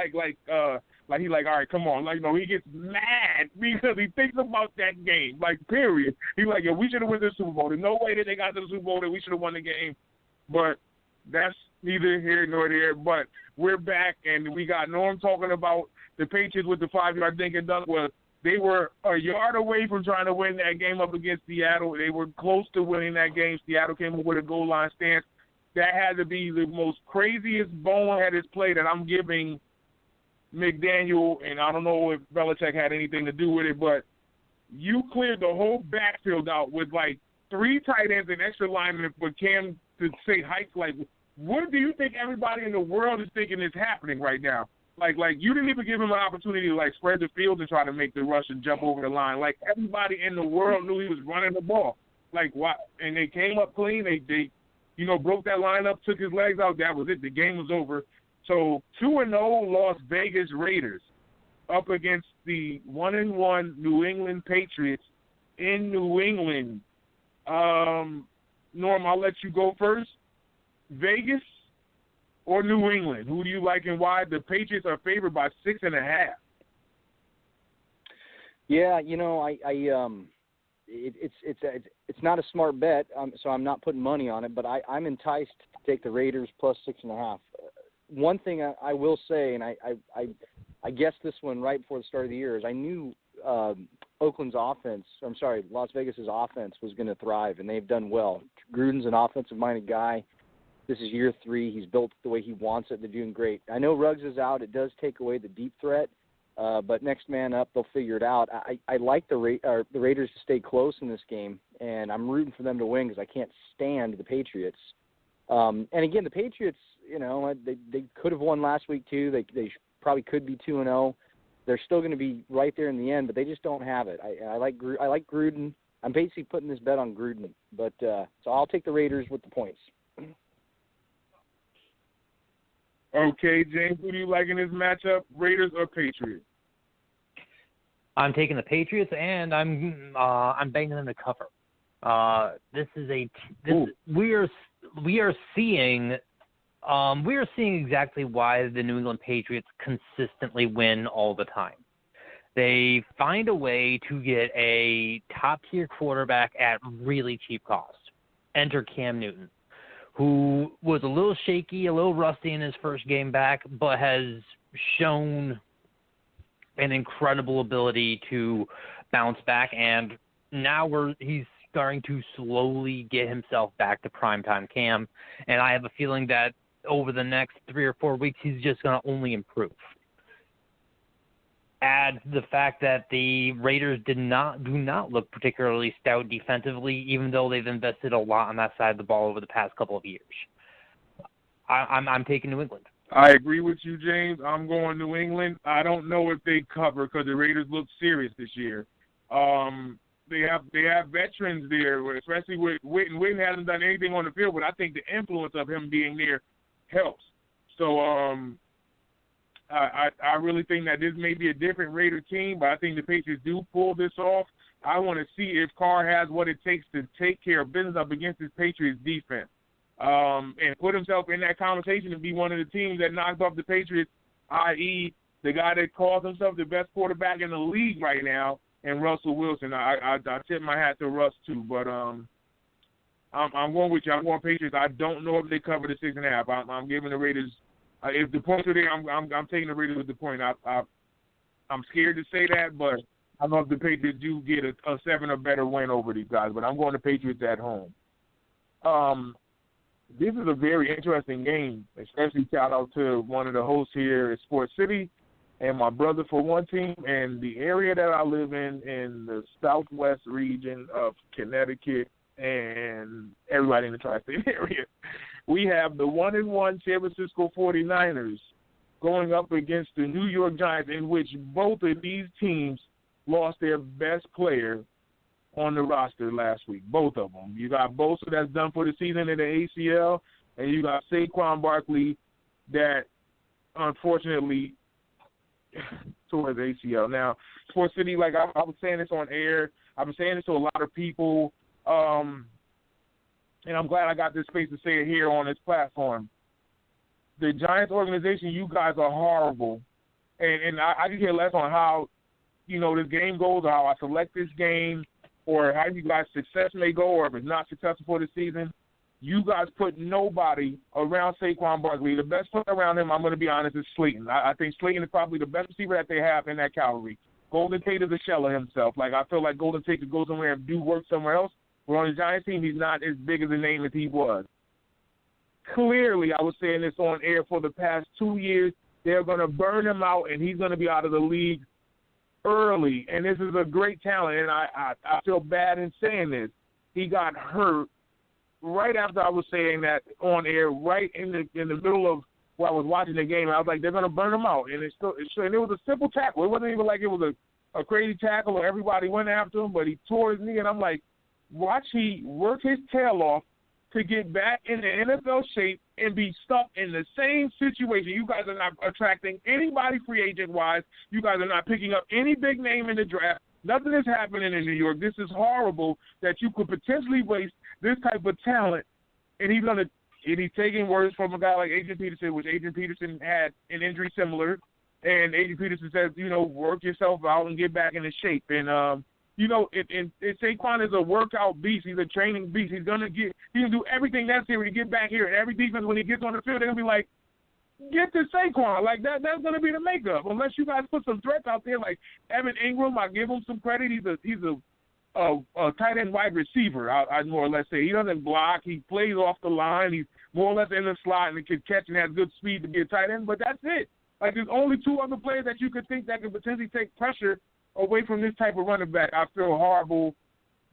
Speaker 2: like, all right, come on. Like, no, he gets mad because he thinks about that game. Like, period. He's like, we should have won the Super Bowl. There's no way that they got to the Super Bowl that we should have won the game. But that's neither here nor there. But we're back, and we got Norm talking about the Patriots with the 5-yard dink and dunk. Well, they were a yard away from trying to win that game up against Seattle. They were close to winning that game. Seattle came up with a goal line stance. That had to be the most craziest boneheaded play that I'm giving McDaniel, and I don't know if Belichick had anything to do with it, but you cleared the whole backfield out with like 3 tight ends and extra linemen for Cam to say hikes. Like, what do you think everybody in the world is thinking is happening right now? Like you didn't even give him an opportunity to like spread the field and try to make the rush and jump over the line. Like, everybody in the world knew he was running the ball. Like, why? And they came up clean. They broke that line up, took his legs out. That was it. The game was over. So 2-0 Las Vegas Raiders up against the 1-1 New England Patriots in New England. Norm, I'll let you go first. Vegas or New England? Who do you like and why? The Patriots are favored by 6.5.
Speaker 3: Yeah, it's not a smart bet, so I'm not putting money on it. But I'm enticed to take the Raiders plus 6.5. One thing I will say, and I guessed this one right before the start of the year, is I knew Las Vegas's offense was going to thrive, and they've done well. Gruden's an offensive-minded guy. This is year 3. He's built the way he wants it. They're doing great. I know Ruggs is out. It does take away the deep threat, but next man up, they'll figure it out. I like the Raiders to stay close in this game, and I'm rooting for them to win because I can't stand the Patriots. And again, the Patriots, they could have won last week too. They probably could be 2-0. They're still going to be right there in the end, but they just don't have it. I like Gruden. I'm basically putting this bet on Gruden, but so I'll take the Raiders with the points.
Speaker 2: Okay, James, who do you like in this matchup, Raiders or Patriots?
Speaker 4: I'm taking the Patriots, and I'm banging them to cover. We are seeing exactly why the New England Patriots consistently win all the time. They find a way to get a top-tier quarterback at really cheap cost. Enter Cam Newton, who was a little shaky, a little rusty in his first game back, but has shown an incredible ability to bounce back, and now he's starting to slowly get himself back to primetime Cam, and I have a feeling that over the next 3 or 4 weeks, he's just going to only improve. Add the fact that the Raiders do not look particularly stout defensively, even though they've invested a lot on that side of the ball over the past couple of years. I'm taking New England.
Speaker 2: I agree with you, James. I'm going New England. I don't know if they cover because the Raiders look serious this year. They have veterans there, especially with Witten. Witten hasn't done anything on the field, but I think the influence of him being there helps. So I really think that this may be a different Raider team, but I think the Patriots do pull this off. I want to see if Carr has what it takes to take care of business up against this Patriots defense and put himself in that conversation and be one of the teams that knocks off the Patriots, i.e. the guy that calls himself the best quarterback in the league right now, and Russell Wilson. I tip my hat to Russ too, but I'm going with you. I'm going Patriots. I don't know if they cover the 6.5. I'm giving the Raiders. If the points are there, I'm taking the Raiders with the point. I'm scared to say that, but I know if the Patriots do get a 7 or better win over these guys, but I'm going to Patriots at home. This is a very interesting game, especially shout out to one of the hosts here at Sports City. and my brother for one team. And the area that I live in the southwest region of Connecticut and everybody in the tri-state area, we have the 1-1 San Francisco 49ers going up against the New York Giants, in which both of these teams lost their best player on the roster last week, both of them. You got Bosa that's done for the season in the ACL, and you got Saquon Barkley that unfortunately tore his ACL. Now, Sports City, like I was saying this on air, I've been saying this to a lot of people, and I'm glad I got this space to say it here on this platform. The Giants organization, you guys are horrible, and I can care less on how, this game goes or how I select this game or how you guys' success may go or if it's not successful for the season. You guys put nobody around Saquon Barkley. The best player around him, I'm going to be honest, is Slayton. I think Slayton is probably the best receiver that they have in that cavalry. Golden Tate is a shell of himself. Like, I feel like Golden Tate could go somewhere and do work somewhere else. But on the Giants team, he's not as big as a name as he was. Clearly, I was saying this on air for the past 2 years, they're going to burn him out, and he's going to be out of the league early. And this is a great talent, and I feel bad in saying this. He got hurt right after I was saying that on air, right in the middle of while I was watching the game. I was like, they're going to burn him out. And and it was a simple tackle. It wasn't even like it was a crazy tackle or everybody went after him, but he tore his knee. And I'm like, watch he work his tail off to get back in the NFL shape and be stuck in the same situation. You guys are not attracting anybody free agent-wise. You guys are not picking up any big name in the draft. Nothing is happening in New York. This is horrible that you could potentially waste this type of talent. And he's taking words from a guy like Adrian Peterson, which Adrian Peterson had an injury similar. And Adrian Peterson says, work yourself out and get back into shape. And, Saquon is a workout beast. He's a training beast. He can do everything necessary to get back here. And every defense, when he gets on the field, they're going to be like, get to Saquon. Like, that's going to be the makeup. Unless you guys put some threats out there like Evan Ingram, I give him some credit. He's a tight end wide receiver, I'd more or less say. He doesn't block. He plays off the line. He's more or less in the slot and can catch and has good speed to be a tight end. But that's it. Like, there's only two other players that you could think that could potentially take pressure away from this type of running back. I feel horrible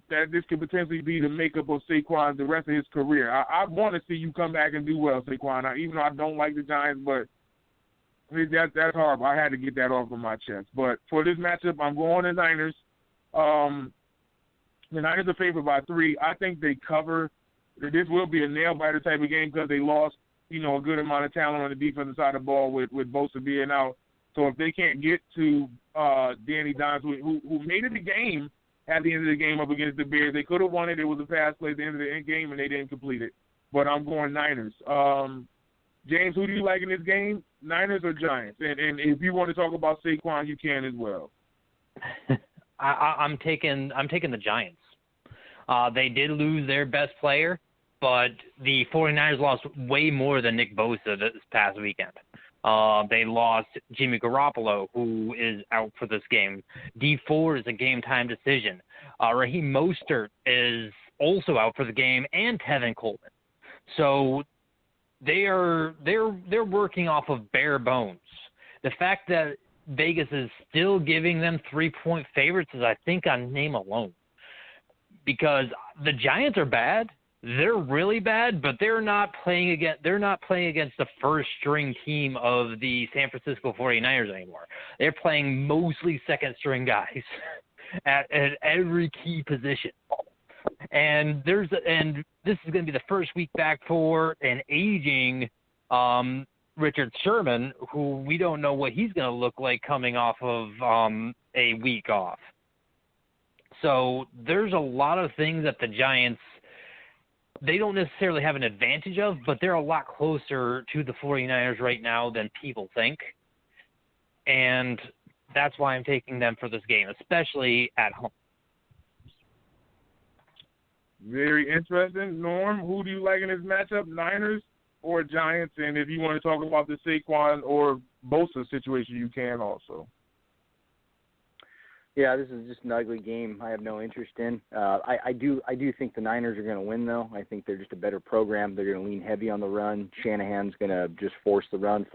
Speaker 2: that this could potentially be the makeup of Saquon the rest of his career. I want to see you come back and do well, Saquon. Even though I don't like the Giants, but that's horrible. I had to get that off of my chest. But for this matchup, I'm going to Niners. The Niners are favored by 3. I think they cover. This will be a nail-biter type of game because they lost, a good amount of talent on the defensive side of the ball with Bosa being out. So if they can't get to Danny Dimes, who made it a game at the end of the game up against the Bears, they could have won it. It was a pass play at the end of the game, and they didn't complete it. But I'm going Niners. James, who do you like in this game, Niners or Giants? And if you want to talk about Saquon, you can as well.
Speaker 4: I'm taking the Giants. They did lose their best player, but the 49ers lost way more than Nick Bosa this past weekend. They lost Jimmy Garoppolo, who is out for this game. D4 is a game-time decision. Raheem Mostert is also out for the game, and Tevin Coleman. So they're working off of bare bones. The fact that Vegas is still giving them 3-point favorites is, I think, on name alone. Because the Giants are bad. They're really bad, but they're not playing against the first string team of the San Francisco 49ers anymore. They're playing mostly second string guys at every key position. And this is going to be the first week back for an aging Richard Sherman, who we don't know what he's going to look like coming off of a week off. So there's a lot of things that the Giants, they don't necessarily have an advantage of, but they're a lot closer to the 49ers right now than people think. And that's why I'm taking them for this game, especially at home.
Speaker 2: Very interesting. Norm, who do you like in this matchup, Niners or Giants? And if you want to talk about the Saquon or Bosa situation, you can also.
Speaker 3: Yeah, this is just an ugly game I have no interest in. I do think the Niners are going to win, though. I think they're just a better program. They're going to lean heavy on the run. Shanahan's going to just force the run.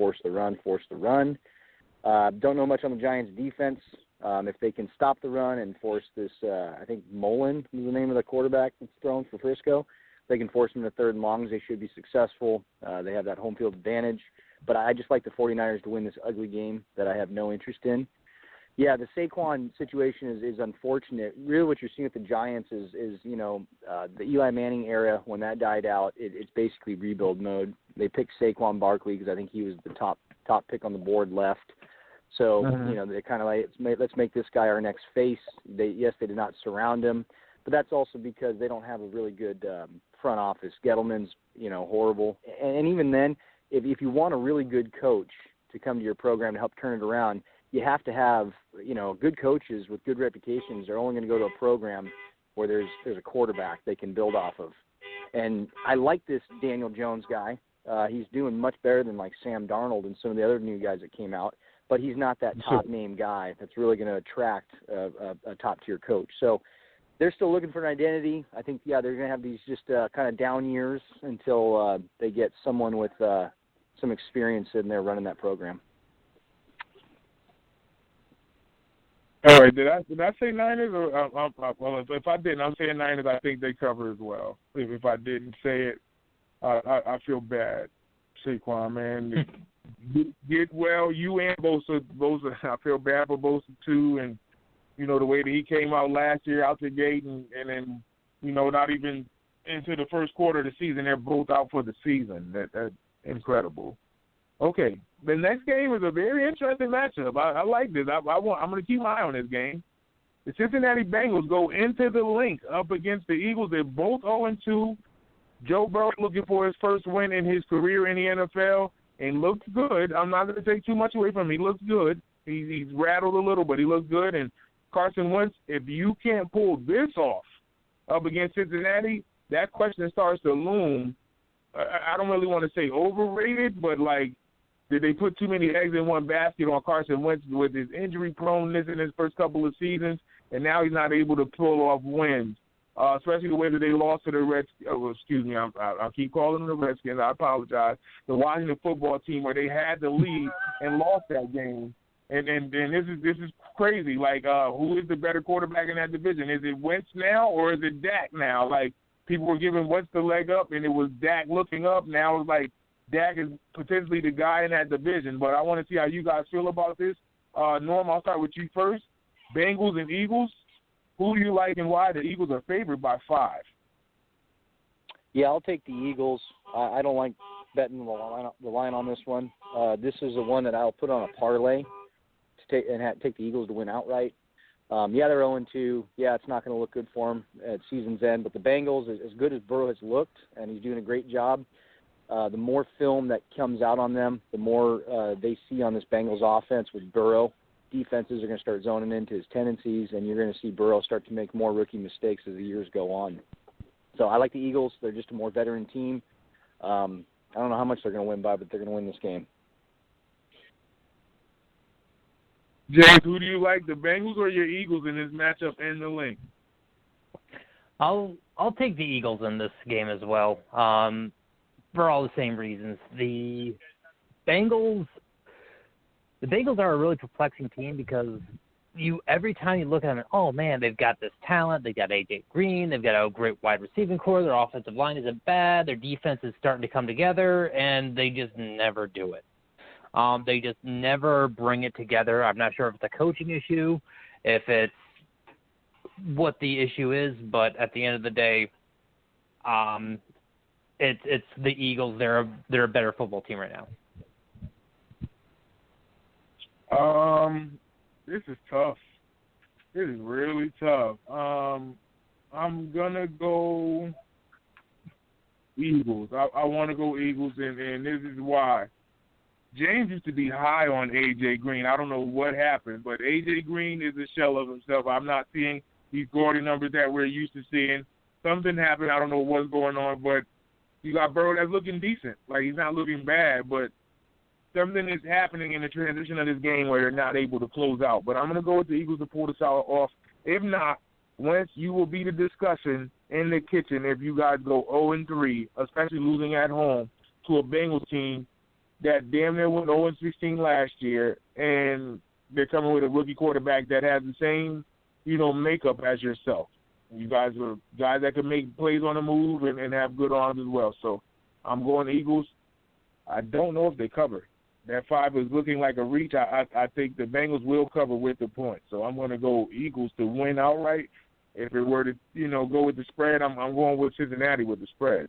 Speaker 3: Don't know much on the Giants' defense. If they can stop the run and force this, I think Mullen is the name of the quarterback that's thrown for Frisco. If they can force them to third and longs, they should be successful. They have that home field advantage. But I just like the 49ers to win this ugly game that I have no interest in. Yeah, the Saquon situation is unfortunate. Really what you're seeing with the Giants is the Eli Manning era, when that died out, it's basically rebuild mode. They picked Saquon Barkley because I think he was the top pick on the board left. So, they're kind of like, let's make this guy our next face. They did not surround him, but that's also because they don't have a really good front office. Gettleman's, horrible. And even then, if you want a really good coach to come to your program to help turn it around, you have to have, good coaches with good reputations are only going to go to a program where there's a quarterback they can build off of. And I like this Daniel Jones guy. He's doing much better than like Sam Darnold and some of the other new guys that came out. But he's not that top-name guy that's really going to attract a top-tier coach. So they're still looking for an identity. I think, they're going to have these just kind of down years until they get someone with some experience in there running that program.
Speaker 2: All right, did I say Niners? Or well, if I didn't, I'm saying Niners. I think they cover as well. If I didn't say it, I feel bad. Saquon, man. Get well, you and Bosa. I feel bad for Bosa too, and the way that he came out last year out the gate, and then not even into the first quarter of the season, they're both out for the season. That's incredible. Okay, the next game is a very interesting matchup. I like this. I'm going to keep my eye on this game. The Cincinnati Bengals go into the link up against the Eagles. They're both 0-2. Joe Burrow looking for his first win in his career in the NFL. And looks good. I'm not going to take too much away from him. He looks good. He's rattled a little, but he looks good. And Carson Wentz, if you can't pull this off up against Cincinnati, that question starts to loom. I don't really want to say overrated, but did they put too many eggs in one basket on Carson Wentz with his injury proneness in his first couple of seasons, and now he's not able to pull off wins? Especially the way that they lost to the Redskins. I keep calling them the Redskins. I apologize. The Washington football team, where they had the lead and lost that game. And this is crazy. Who is the better quarterback in that division? Is it Wentz now or is it Dak now? People were giving Wentz the leg up, and it was Dak looking up. Now it's Dak is potentially the guy in that division. But I want to see how you guys feel about this. Norm, I'll start with you first. Bengals and Eagles. Who do you like and why? The Eagles are favored by 5.
Speaker 3: Yeah, I'll take the Eagles. I don't like betting the line on this one. This is the one that I'll put on a parlay to take the Eagles to win outright. They're 0-2. Yeah, it's not going to look good for them at season's end. But the Bengals, as good as Burrow has looked, and he's doing a great job, the more film that comes out on them, the more they see on this Bengals offense with Burrow. Defenses are going to start zoning into his tendencies, and you're going to see Burrow start to make more rookie mistakes as the years go on. So I like the Eagles. They're just a more veteran team. I don't know how much they're going to win by, but they're going to win this game.
Speaker 2: James, who do you like, the Bengals or your Eagles in this matchup in the link?
Speaker 4: I'll take the Eagles in this game as well, for all the same reasons. The Bengals are a really perplexing team because every time you look at them, oh man, they've got this talent, they've got AJ Green, they've got a great wide receiving core, their offensive line isn't bad, their defense is starting to come together, and they just never do it. They just never bring it together. I'm not sure if it's a coaching issue, if it's what the issue is, but at the end of the day, it's the Eagles. They're a better football team right now.
Speaker 2: This is tough. This is really tough. I'm gonna go Eagles. I want to go Eagles, and this is why. James used to be high on AJ Green. I don't know what happened, but AJ Green is a shell of himself. I'm not seeing these scoring numbers that we're used to seeing. Something happened. I don't know what's going on, but you got Burrow that's looking decent. He's not looking bad, but something is happening in the transition of this game where they're not able to close out. But I'm going to go with the Eagles to pull this out off. If not, Wentz, you will be the discussion in the kitchen if you guys go 0-3, especially losing at home to a Bengals team that damn near went 0-16 last year, and they're coming with a rookie quarterback that has the same, makeup as yourself. You guys are guys that can make plays on the move and have good arms as well. So I'm going Eagles. I don't know if they cover. That 5 is looking like a reach. I think the Bengals will cover with the point. So I'm going to go Eagles to win outright. If it were to, go with the spread, I'm going with Cincinnati with the spread.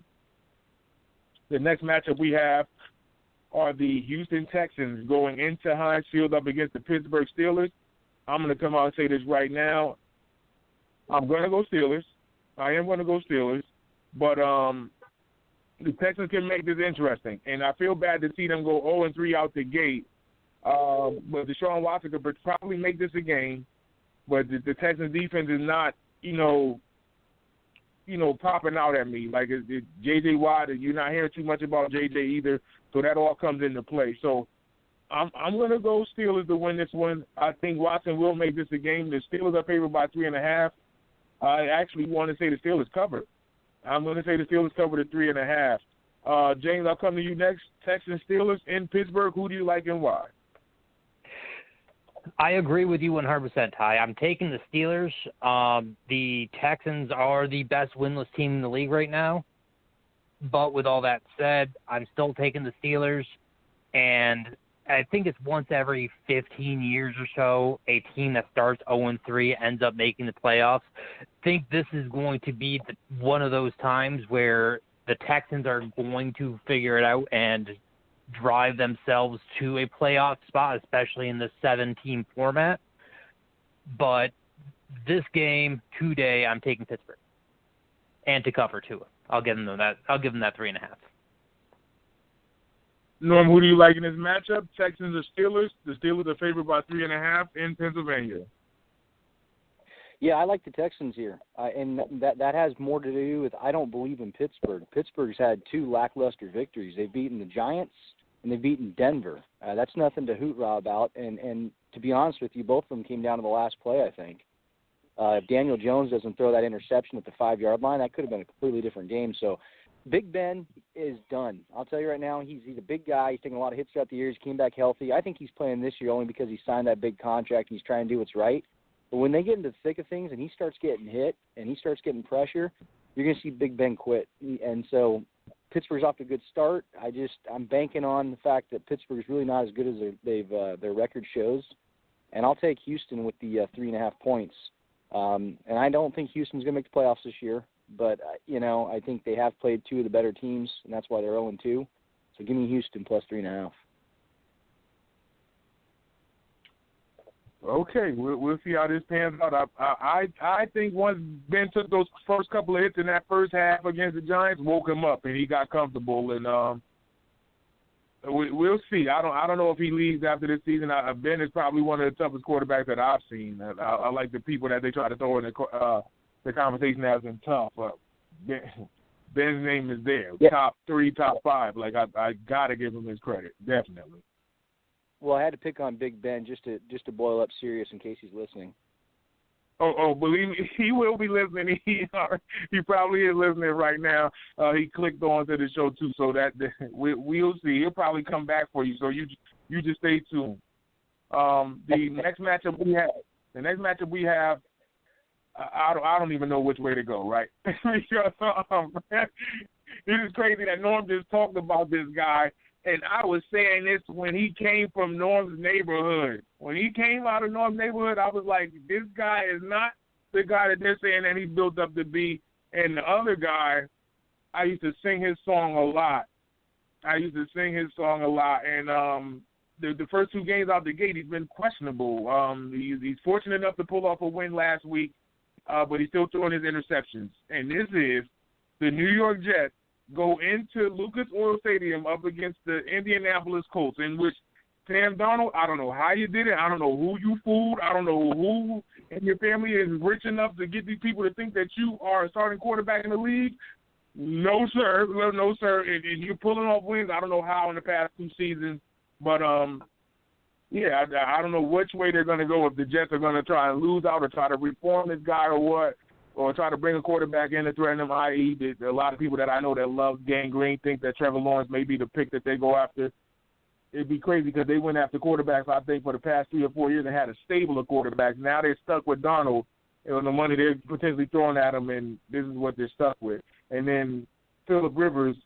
Speaker 2: The next matchup we have are the Houston Texans going into Heinz Field up against the Pittsburgh Steelers. I'm going to come out and say this right now. I'm going to go Steelers. I am going to go Steelers. But the Texans can make this interesting. And I feel bad to see them go 0-3 out the gate. But Deshaun Watson could probably make this a game. But the Texans defense is not, popping out at me. Like J.J. Watt, you're not hearing too much about J.J. either. So that all comes into play. So I'm going to go Steelers to win this one. I think Watson will make this a game. The Steelers are favored by 3.5. I actually want to say the Steelers cover. I'm going to say the Steelers cover the 3.5. James, I'll come to you next. Texans, Steelers in Pittsburgh. Who do you like and why?
Speaker 4: I agree with you 100%, Ty. I'm taking the Steelers. The Texans are the best winless team in the league right now. But with all that said, I'm still taking the Steelers. And I think it's once every 15 years or so, a team that starts 0-3 ends up making the playoffs. I think this is going to be one of those times where the Texans are going to figure it out and drive themselves to a playoff spot, especially in the 7-team format. But this game today, I'm taking Pittsburgh, and to cover too. I'll give them that 3.5.
Speaker 2: Norm, who do you like in this matchup? Texans or Steelers? The Steelers are favored by 3.5 in Pennsylvania.
Speaker 3: Yeah, I like the Texans here, and that has more to do with I don't believe in Pittsburgh. Pittsburgh's had 2 lackluster victories. They've beaten the Giants and they've beaten Denver. That's nothing to hoot-rah about. And to be honest with you, both of them came down to the last play, I think. If Daniel Jones doesn't throw that interception at the 5-yard line, that could have been a completely different game. So Big Ben is done. I'll tell you right now, he's a big guy. He's taking a lot of hits throughout the years. He came back healthy. I think he's playing this year only because he signed that big contract and he's trying to do what's right. But when they get into the thick of things and he starts getting hit and he starts getting pressure, you're going to see Big Ben quit. And so Pittsburgh's off to a good start. I'm banking on the fact that Pittsburgh's really not as good as their record shows. And I'll take Houston with the 3.5 points. And I don't think Houston's going to make the playoffs this year. But, I think they have played 2 of the better teams, and that's why they're 0-2. So give me Houston plus 3.5.
Speaker 2: Okay, we'll see how this pans out. I think once Ben took those first couple of hits in that first half against the Giants, woke him up, and he got comfortable. And we'll see. I don't know if he leaves after this season. Ben is probably one of the toughest quarterbacks that I've seen. I like the people that they try to throw in the conversation as in tough. Ben's name is there. Yeah. Top 3, top 5. Like I gotta give him his credit, definitely.
Speaker 3: Well, I had to pick on Big Ben just to boil up serious in case he's listening.
Speaker 2: Oh, believe me, he will be listening. He probably is listening right now. He clicked on to the show too, so that we'll see. He'll probably come back for you. So you just stay tuned. The next matchup we have. I don't even know which way to go, right? Because it is crazy that Norm just talked about this guy, and I was saying this when he came from Norm's neighborhood. When he came out of Norm's neighborhood, I was like, this guy is not the guy that they're saying that he's built up to be. And the other guy, I used to sing his song a lot. And the first 2 games out the gate, he's been questionable. He's fortunate enough to pull off a win last week. But he's still throwing his interceptions. And this is the New York Jets go into Lucas Oil Stadium up against the Indianapolis Colts, in which Sam Darnold, I don't know how you did it. I don't know who you fooled. I don't know who in your family is rich enough to get these people to think that you are a starting quarterback in the league. No, sir. No, sir. And you're pulling off wins. I don't know how in the past 2 seasons. But, yeah, I don't know which way they're going to go, if the Jets are going to try and lose out or try to reform this guy or what, or try to bring a quarterback in to threaten him, i.e. a lot of people that I know that love Gang Green think that Trevor Lawrence may be the pick that they go after. it'd be crazy because they went after quarterbacks, I think, for the past 3 or 4 years and had a stable of quarterbacks. Now they're stuck with Darnold and the money they're potentially throwing at him, and this is what they're stuck with. And then Phillip Rivers,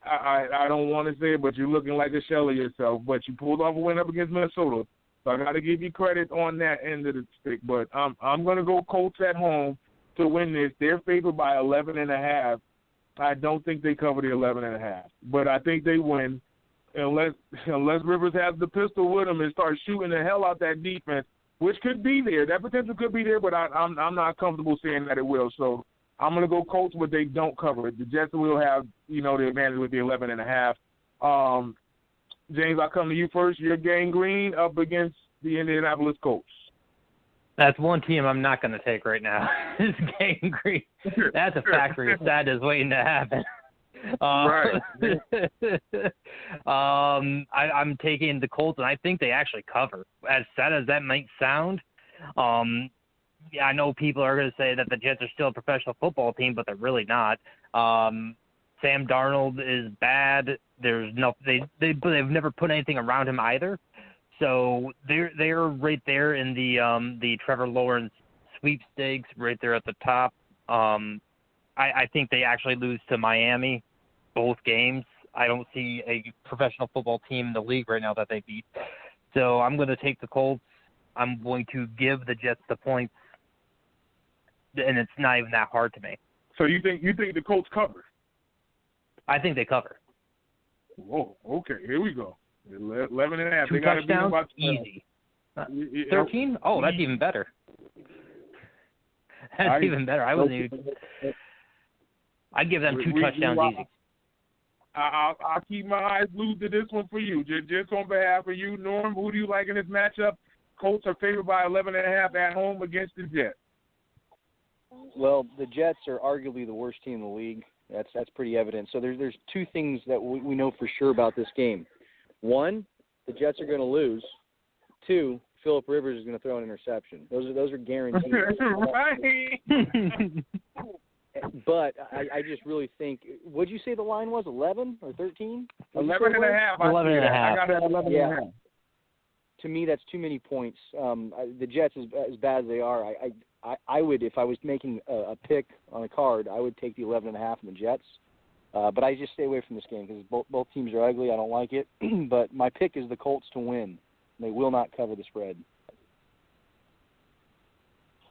Speaker 2: I don't want to say it, but you're looking like a shell of yourself. But you pulled off a win up against Minnesota, so I got to give you credit on that end of the stick. But I'm going to go Colts at home to win this. They're favored by 11.5. I don't think they cover the 11.5, but I think they win unless Rivers has the pistol with him and starts shooting the hell out that defense, which could be there. That potential could be there, but I'm not comfortable saying that it will. So I'm going to go Colts, but they don't cover it. The Jets will have, the advantage with the 11.5. James, I'll come to you first. You're Gang Green up against the Indianapolis Colts.
Speaker 4: That's one team I'm not going to take right now. It's Gang Green. That's a factory of sadness waiting to happen.
Speaker 2: Right.
Speaker 4: I'm taking the Colts, and I think they actually cover. As sad as that might sound, I know people are going to say that the Jets are still a professional football team, but they're really not. Sam Darnold is bad. They've never put anything around him either. So they're right there in the Trevor Lawrence sweepstakes, right there at the top. I think they actually lose to Miami both games. I don't see a professional football team in the league right now that they beat. So I'm going to take the Colts. I'm going to give the Jets the points, and it's not even that hard to me.
Speaker 2: So you think the Colts cover?
Speaker 4: I think they cover.
Speaker 2: Whoa, okay, here we go. 11.5.
Speaker 4: Two
Speaker 2: they got to
Speaker 4: touchdowns,
Speaker 2: beat them by
Speaker 4: easy. 13? Oh, that's even better. That's even better. I'd give them 2 touchdowns easy.
Speaker 2: I'll keep my eyes glued to this one for you. Just on behalf of you, Norm, who do you like in this matchup? Colts are favored by 11.5 at home against the Jets.
Speaker 3: Well, the Jets are arguably the worst team in the league. That's pretty evident. So there's 2 things that we know for sure about this game. 1, the Jets are going to lose. 2, Phillip Rivers is going to throw an interception. Those are guaranteed.
Speaker 2: Right.
Speaker 3: But I just really think, what'd you say the line was, 11 or 13?
Speaker 2: 11.5.
Speaker 4: 11.5.
Speaker 2: I got it at 11.5.
Speaker 3: Yeah. To me, that's too many points. The Jets, as bad as they are, I would, if I was making a pick on a card, I would take the 11.5 in the Jets. But I just stay away from this game because both teams are ugly. I don't like it. But my pick is the Colts to win. They will not cover the spread.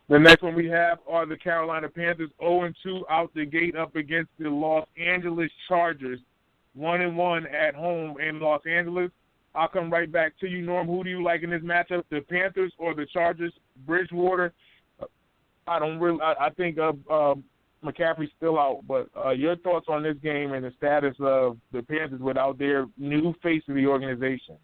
Speaker 2: The next one we have are the Carolina Panthers, 0-2 out the gate up against the Los Angeles Chargers, 1-1 at home in Los Angeles. I'll come right back to you, Norm. Who do you like in this matchup, the Panthers or the Chargers? Bridgewater, I think McCaffrey's still out, but your thoughts on this game and the status of the Panthers without their new face of the organization?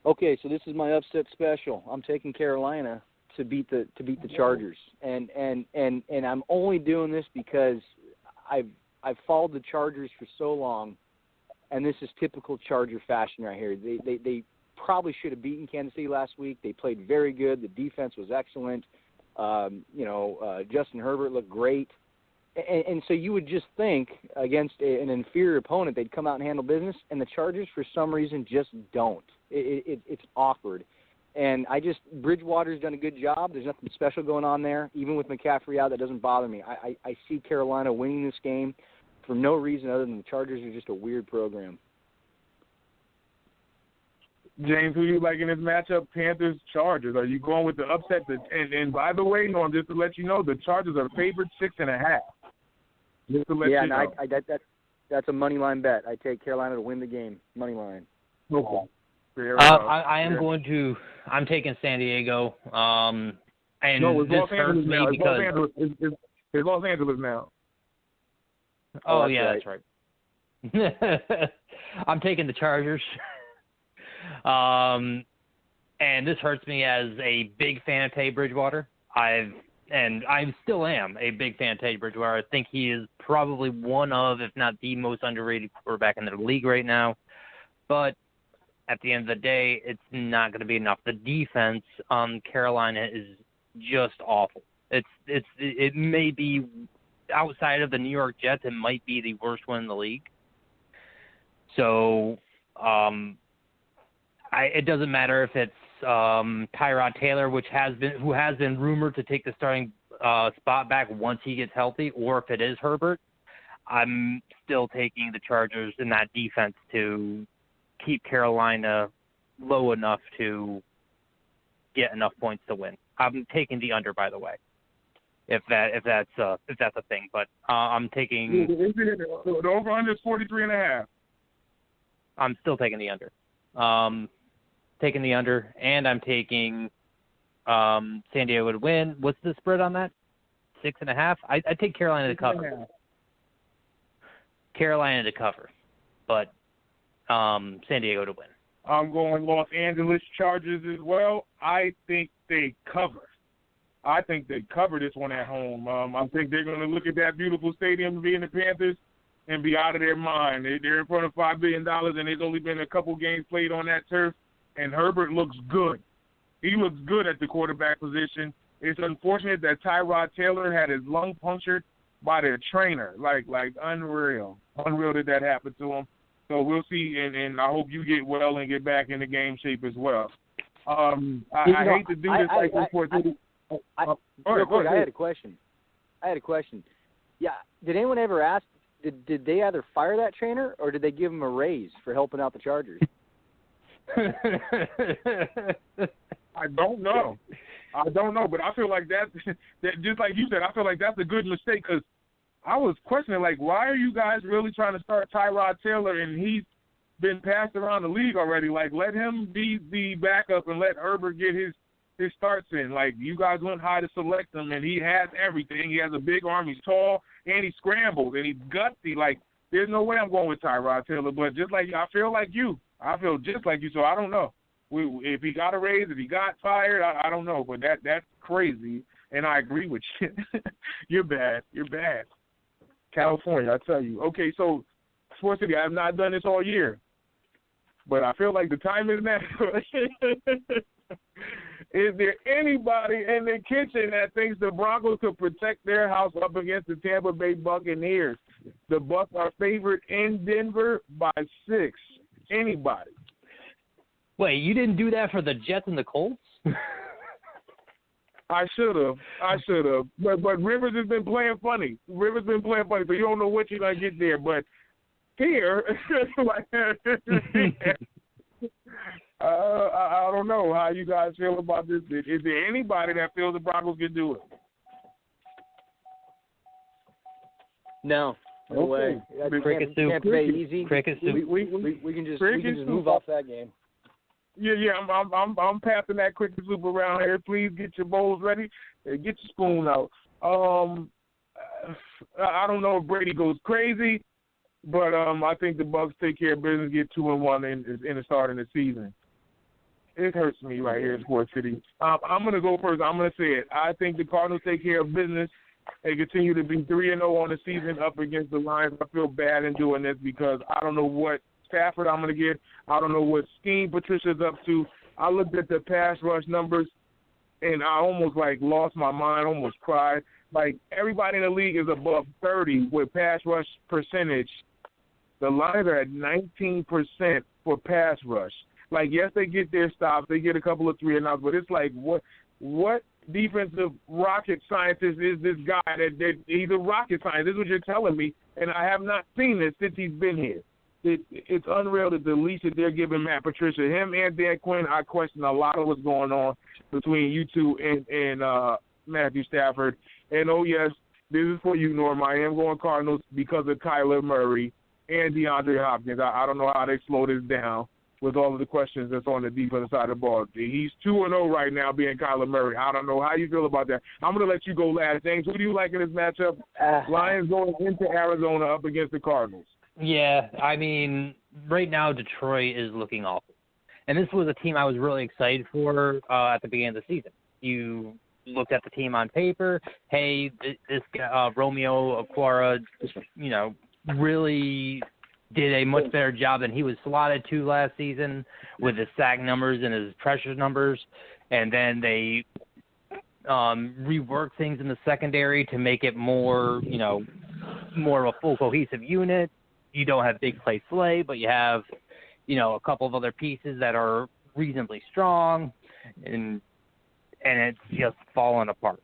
Speaker 3: Okay, so this is my upset special. I'm taking Carolina to beat the Chargers, and I'm only doing this because I've followed the Chargers for so long, and this is typical Charger fashion right here. They probably should have beaten Kansas City last week. They played very good. The defense was excellent. Justin Herbert looked great. And so you would just think against an inferior opponent, they'd come out and handle business, and the Chargers, for some reason, just don't. It's awkward. And Bridgewater's done a good job. There's nothing special going on there. Even with McCaffrey out, that doesn't bother me. I see Carolina winning this game for no reason other than the Chargers are just a weird program.
Speaker 2: James, who you like in this matchup? Panthers, Chargers. Are you going with the upset? And by the way, Norm, just to let you know, the Chargers are favored 6.5. Just to let you know.
Speaker 3: That's a money line bet. I take Carolina to win the game. Money line.
Speaker 2: Okay.
Speaker 4: I'm taking San Diego. And
Speaker 2: no, it's
Speaker 4: this
Speaker 2: Los
Speaker 4: hurts
Speaker 2: Angeles
Speaker 4: me
Speaker 2: now.
Speaker 4: because
Speaker 2: It's Los Angeles now.
Speaker 4: Oh, yeah, that's right. I'm taking the Chargers. And this hurts me as a big fan of Teddy Bridgewater. I still am a big fan of Teddy Bridgewater. I think he is probably one of, if not the most underrated quarterback in the league right now. But at the end of the day, it's not going to be enough. The defense on Carolina is just awful. It may be outside of the New York Jets, it might be the worst one in the league. So It doesn't matter if it's Tyrod Taylor, who has been rumored to take the starting spot back once he gets healthy, or if it is Herbert. I'm still taking the Chargers in that defense to keep Carolina low enough to get enough points to win. I'm taking the under, by the way, if that's a thing. But I'm taking
Speaker 2: the over under is 43.5.
Speaker 4: I'm still taking the under. Taking the under, and I'm taking San Diego to win. What's the spread on that? 6.5. I take Carolina to cover. Carolina to cover, but San Diego to win.
Speaker 2: I'm going Los Angeles Chargers as well. I think they cover. I think they cover this one at home. I think they're going to look at that beautiful stadium being the Panthers and be out of their mind. They're in front of $5 billion, and there's only been a couple games played on that turf, and Herbert looks good. He looks good at the quarterback position. It's unfortunate that Tyrod Taylor had his lung punctured by their trainer. Like unreal. Unreal that happened to him. So we'll see, and I hope you get well and get back into game shape as well. I hate to do this before.
Speaker 3: Real quick, I had a question. Yeah, did anyone ever ask, did they either fire that trainer or did they give him a raise for helping out the Chargers?
Speaker 2: I don't know, but I feel like that just like you said, I feel like that's a good mistake because I was questioning, like, why are you guys really trying to start Tyrod Taylor and he's been passed around the league already? Like, let him be the backup and let Herbert get his starts in. Like, you guys went high to select him, and he has everything. He has a big arm. He's tall, and he scrambles, and he's gutsy. Like, there's no way I'm going with Tyrod Taylor, but just like I feel like you. I feel just like you, so I don't know. If he got a raise, if he got fired, I don't know, but that's crazy, and I agree with you. You're bad. California, I tell you. Okay, so Sports City, I have not done this all year, but I feel like the time is now. Is there anybody in the kitchen that thinks the Broncos could protect their house up against the Tampa Bay Buccaneers? The Bucs are favored in Denver by 6. Anybody?
Speaker 4: Wait, you didn't do that for the Jets and the Colts?
Speaker 2: I should have. But Rivers has been playing funny. So you don't know what you're going to get there. But here, I don't know how you guys feel about this. Is there anybody that feels the Broncos can do it?
Speaker 3: No. No way.
Speaker 4: Cricket soup.
Speaker 3: Tampa Bay easy.
Speaker 4: Cricket soup.
Speaker 3: We can just move off that game.
Speaker 2: Yeah. I'm passing that cricket soup around here. Please get your bowls ready. Get your spoon out. I don't know if Brady goes crazy, but I think the Bucs take care of business, get 2-1 in the start of the season. It hurts me right here in Sports City. I'm going to go first. I'm going to say it. I think the Cardinals take care of business. They continue to be 3-0 on the season up against the Lions. I feel bad in doing this because I don't know what Stafford I'm going to get. I don't know what scheme Patricia's up to. I looked at the pass rush numbers, and I almost, lost my mind, almost cried. Everybody in the league is above 30 with pass rush percentage. The Lions are at 19% for pass rush. Yes, they get their stops. They get a couple of 3-and-outs, but it's what defensive rocket scientist is this guy that he's a rocket scientist? This is what you're telling me, and I have not seen this since he's been here. It's unreal that the leash that they're giving Matt Patricia, him and Dan Quinn, I question a lot of what's going on between you two and Matthew Stafford. And, oh, yes, this is for you, Norm. I am going Cardinals because of Kyler Murray and DeAndre Hopkins. I don't know how they slow this down with all of the questions that's on the defensive side of the ball. He's 2-0 right now being Kyler Murray. I don't know how you feel about that. I'm going to let you go last. James, who do you like in this matchup? Lions going into Arizona up against the Cardinals.
Speaker 4: Yeah, I mean, right now Detroit is looking awful. And this was a team I was really excited for at the beginning of the season. You looked at the team on paper. Hey, this Romeo Okwara, really did a much better job than he was slotted to last season with his sack numbers and his pressure numbers. And then they reworked things in the secondary to make it more of a full cohesive unit. You don't have big play Slay, but you have, a couple of other pieces that are reasonably strong, and it's just fallen apart.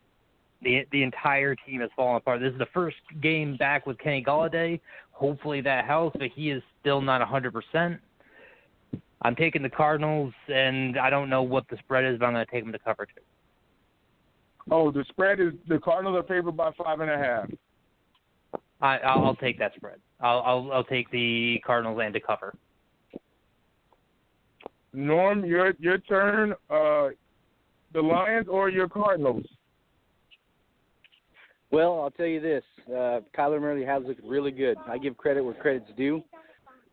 Speaker 4: The entire team has fallen apart. This is the first game back with Kenny Golladay. Hopefully that helps, but he is still not 100%. I'm taking the Cardinals, and I don't know what the spread is, but I'm going to take them to cover 2.
Speaker 2: Oh, the spread is the Cardinals are favored by 5.5.
Speaker 4: I'll take that spread. I'll take the Cardinals and to cover.
Speaker 2: Norm, your turn. The Lions or your Cardinals?
Speaker 3: Well, I'll tell you this. Kyler Murray has looked really good. I give credit where credit's due.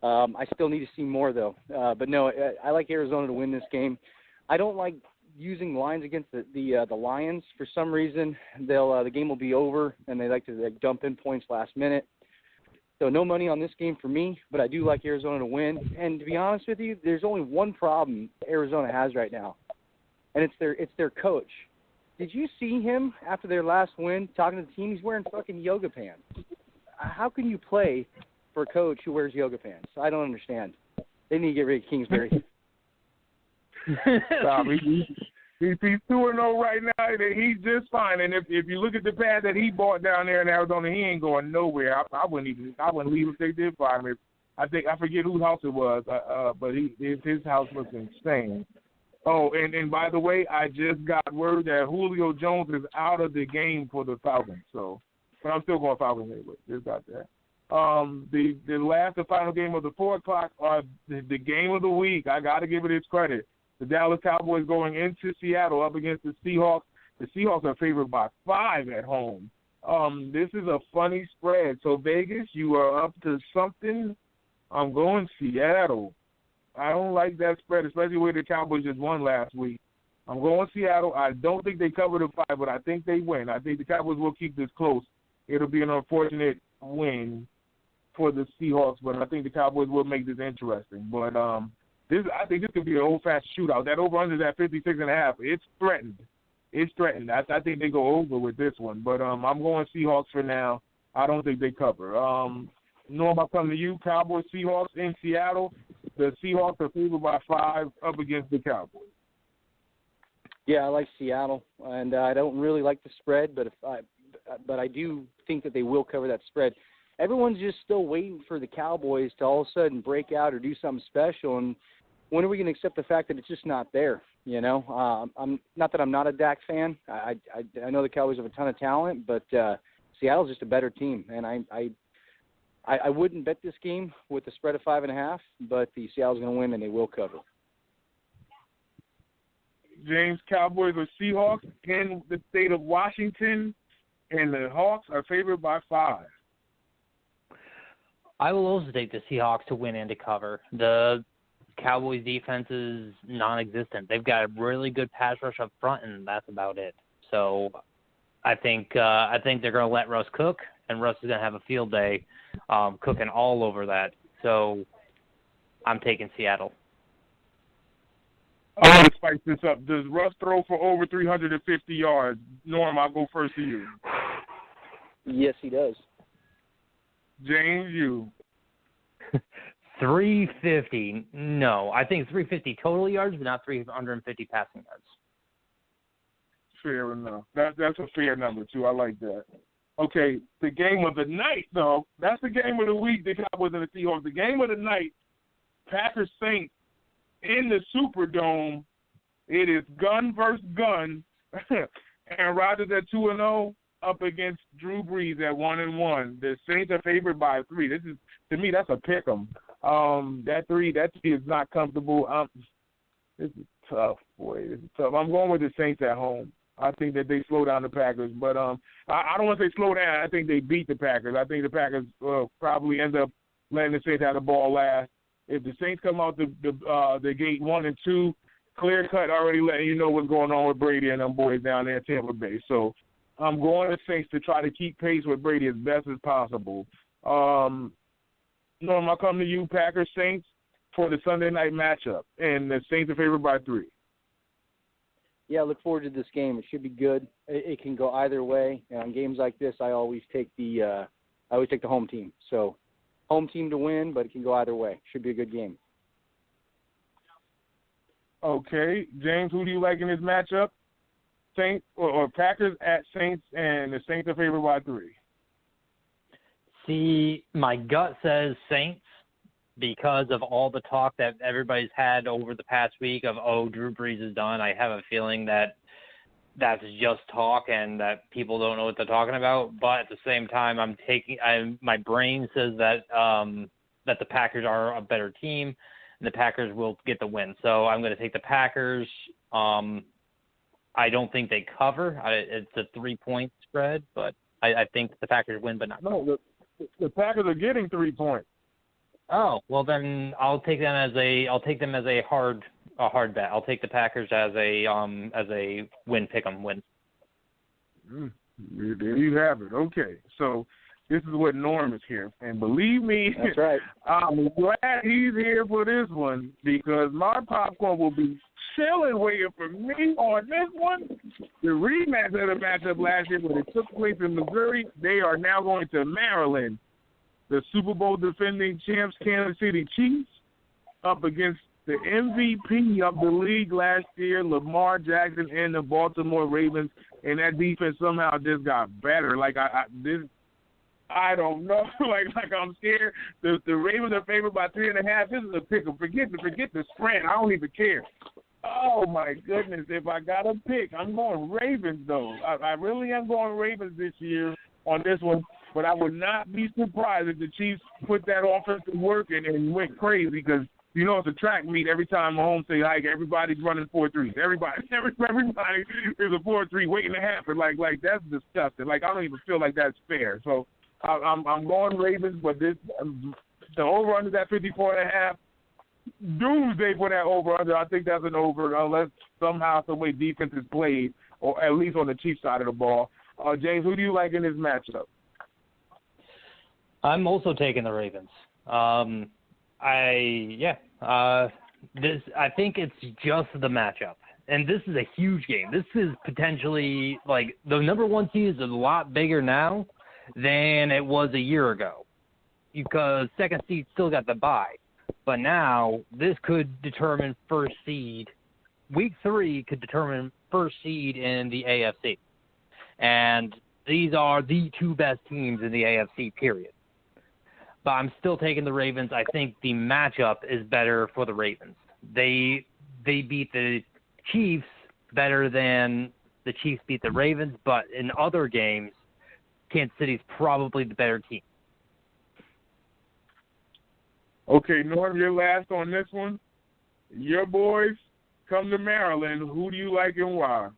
Speaker 3: I still need to see more, though. But no, I like Arizona to win this game. I don't like using lines against the Lions. For some reason, the game will be over, and they like to dump in points last minute. So no money on this game for me, but I do like Arizona to win. And to be honest with you, there's only one problem Arizona has right now, and it's their coach. Did you see him after their last win talking to the team? He's wearing fucking yoga pants. How can you play for a coach who wears yoga pants? I don't understand. They need to get rid of Kingsbury.
Speaker 2: He's 2-0 right now. He's just fine. And if you look at the pad that he bought down there in Arizona, he ain't going nowhere. I wouldn't leave if they did fire him. I forget whose house it was, but his house looks insane. Oh, and by the way, I just got word that Julio Jones is out of the game for the Falcons. So, but I'm still going Falcons anyway. Just got that. The final game of the 4 o'clock, the game of the week. I got to give it its credit. The Dallas Cowboys going into Seattle up against the Seahawks. The Seahawks are favored by 5 at home. This is a funny spread. So, Vegas, you are up to something. I'm going Seattle. I don't like that spread, especially where the Cowboys just won last week. I'm going Seattle. I don't think they cover the 5, but I think they win. I think the Cowboys will keep this close. It'll be an unfortunate win for the Seahawks, but I think the Cowboys will make this interesting. But I think this could be an old-fashioned shootout. That over-under is at 56.5. It's threatened. It's threatened. I think they go over with this one. But I'm going Seahawks for now. I don't think they cover. Norm, I'll come to you. Cowboys, Seahawks in Seattle. The Seahawks are favored by 5 up against the Cowboys.
Speaker 3: Yeah, I like Seattle, and I don't really like the spread, but I do think that they will cover that spread. Everyone's just still waiting for the Cowboys to all of a sudden break out or do something special, and when are we going to accept the fact that it's just not there? I'm not that I'm not a Dak fan. I know the Cowboys have a ton of talent, but Seattle's just a better team, and I wouldn't bet this game with the spread of 5.5, but the Seattle's going to win and they will cover.
Speaker 2: James, Cowboys or Seahawks in the state of Washington, and the Hawks are favored by 5.
Speaker 4: I will also take the Seahawks to win and to cover. The Cowboys' defense is non-existent. They've got a really good pass rush up front, and that's about it. So I think they're going to let Russ cook, and Russ is going to have a field day cooking all over that. So I'm taking Seattle.
Speaker 2: I want to spice this up. Does Russ throw for over 350 yards? Norm, I'll go first to you.
Speaker 3: Yes, he does.
Speaker 2: James, you.
Speaker 4: 350. No, I think 350 total yards, but not 350 passing yards.
Speaker 2: Fair enough. That's a fair number, too. I like that. Okay, the game of the night, though. That's the game of the week, the Cowboys and the Seahawks. The game of the night, Packers-Saints in the Superdome. It is gun versus gun. And Rodgers at 2-0 up against Drew Brees at 1-1. The Saints are favored by 3. This is, to me, that's a pick 'em. That three is not comfortable. This is tough, boy. This is tough. I'm going with the Saints at home. I think that they slow down the Packers, but I don't want to say slow down. I think they beat the Packers. I think the Packers probably end up letting the Saints have the ball last. If the Saints come out the gate 1 and 2, clear cut already letting you know what's going on with Brady and them boys down there in Tampa Bay. So I'm going to Saints to try to keep pace with Brady as best as possible. Norm, I'll come to you, Packers Saints, for the Sunday night matchup, and the Saints are favored by 3.
Speaker 3: Yeah, I look forward to this game. It should be good. It can go either way. And on games like this, I always take the home team. So home team to win, but it can go either way. Should be a good game.
Speaker 2: Okay, James, who do you like in this matchup? Saints or Packers at Saints, and the Saints are favored by 3.
Speaker 4: See, my gut says Saints because of all the talk that everybody's had over the past week of, Drew Brees is done. I have a feeling that that's just talk and that people don't know what they're talking about. But at the same time, my brain says that that the Packers are a better team and the Packers will get the win. So I'm going to take the Packers. I don't think they cover. It's a 3-point spread, but I think the Packers win, but not.
Speaker 2: No, the Packers are getting 3 points.
Speaker 4: Oh, well then I'll take them as a hard bet. I'll take the Packers as a win, pick 'em win.
Speaker 2: There you have it. Okay, so this is what Norm is here, and believe me,
Speaker 3: that's right.
Speaker 2: I'm glad he's here for this one because my popcorn will be chilling waiting for me on this one. The rematch of the matchup last year when it took place in Missouri, they are now going to Maryland. The Super Bowl defending champs Kansas City Chiefs up against the MVP of the league last year, Lamar Jackson and the Baltimore Ravens, and that defense somehow just got better. Like I don't know. like I'm scared. The Ravens are favored by 3.5. This is a pick 'em. Forget the spread. I don't even care. Oh my goodness! If I got to pick, I'm going Ravens though. I really am going Ravens this year on this one. But I would not be surprised if the Chiefs put that offense to work and went crazy because, you know, it's a track meet. Every time Mahomes say hike, everybody's running 4.3s. Everybody is a 4.3 waiting to happen. Like that's disgusting. Like, I don't even feel like that's fair. So I'm going Ravens, but the over-under that 54.5, doomsday for that over-under. I think that's an over unless somehow, some way defense is played, or at least on the Chiefs side of the ball. James, who do you like in this matchup?
Speaker 4: I'm also taking the Ravens. I think it's just the matchup, and this is a huge game. This is potentially like the number 1 seed is a lot bigger now than it was a year ago because second seed still got the bye, but now this could determine first seed. Week 3 could determine first seed in the AFC, and these are the 2 best teams in the AFC. Period. But I'm still taking the Ravens. I think the matchup is better for the Ravens. They beat the Chiefs better than the Chiefs beat the Ravens, but in other games, Kansas City's probably the better team.
Speaker 2: Okay, Norm, you're last on this one. Your boys come to Maryland. Who do you like and why?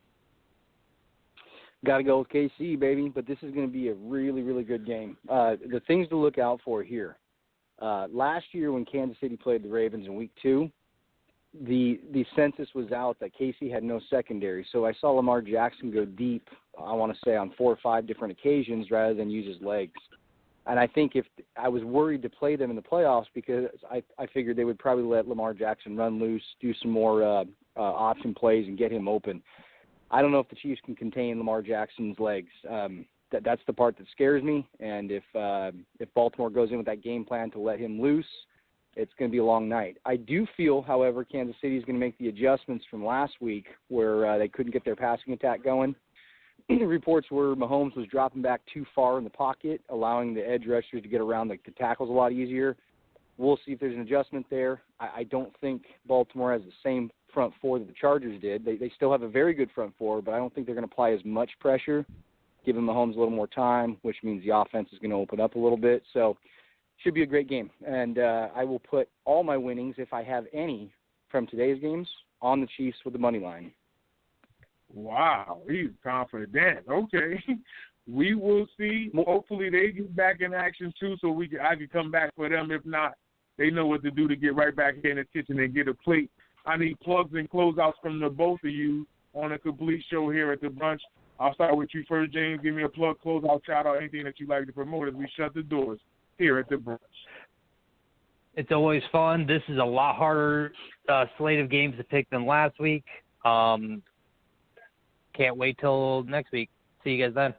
Speaker 3: Got to go with KC, baby, but this is going to be a really, really good game. The things to look out for here. Last year when Kansas City played the Ravens in Week 2, the census was out that KC had no secondary. So I saw Lamar Jackson go deep, I want to say, on 4 or 5 different occasions rather than use his legs. And I think if I was worried to play them in the playoffs because I figured they would probably let Lamar Jackson run loose, do some more option plays, and get him open. I don't know if the Chiefs can contain Lamar Jackson's legs. That's the part that scares me. And if Baltimore goes in with that game plan to let him loose, it's going to be a long night. I do feel, however, Kansas City is going to make the adjustments from last week where they couldn't get their passing attack going. Reports were Mahomes was dropping back too far in the pocket, allowing the edge rushers to get around the tackles a lot easier. We'll see if there's an adjustment there. I don't think Baltimore has the same front four that the Chargers did. They still have a very good front four, but I don't think they're going to apply as much pressure, giving Mahomes a little more time, which means the offense is going to open up a little bit. So should be a great game. And I will put all my winnings, if I have any, from today's games on the Chiefs with the money line.
Speaker 2: Wow, he's confident. Okay. We will see. Hopefully they get back in action too so I can come back for them. If not, they know what to do to get right back in the kitchen and get a plate. I need plugs and closeouts from the both of you on a complete show here at the brunch. I'll start with you first, James. Give me a plug, closeout, shout out, anything that you'd like to promote as we shut the doors here at the brunch.
Speaker 4: It's always fun. This is a lot harder slate of games to pick than last week. Can't wait till next week. See you guys then.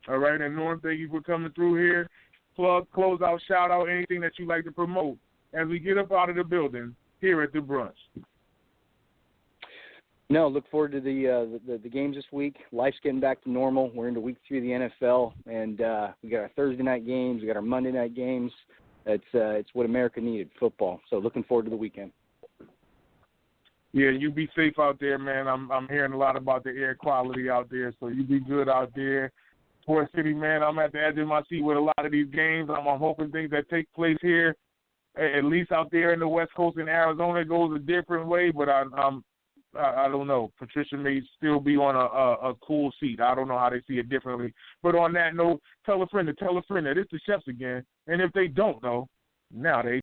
Speaker 2: All right, and Norm, thank you for coming through here. Plug, closeout, shout out, anything that you'd like to promote as we get up out of the building here at the brunch.
Speaker 3: No, look forward to the games this week. Life's getting back to normal. We're into week 3 of the NFL, and we got our Thursday night games. We got our Monday night games. It's what America needed, football. So looking forward to the weekend.
Speaker 2: Yeah, you be safe out there, man. I'm hearing a lot about the air quality out there, so you be good out there. Sports City, man, I'm at the edge of my seat with a lot of these games. I'm hoping things that take place here, at least out there in the West Coast in Arizona, goes a different way, but I don't know. Patricia may still be on a cool seat. I don't know how they see it differently. But on that note, tell a friend to tell a friend that it's the chefs again. And if they don't know, now they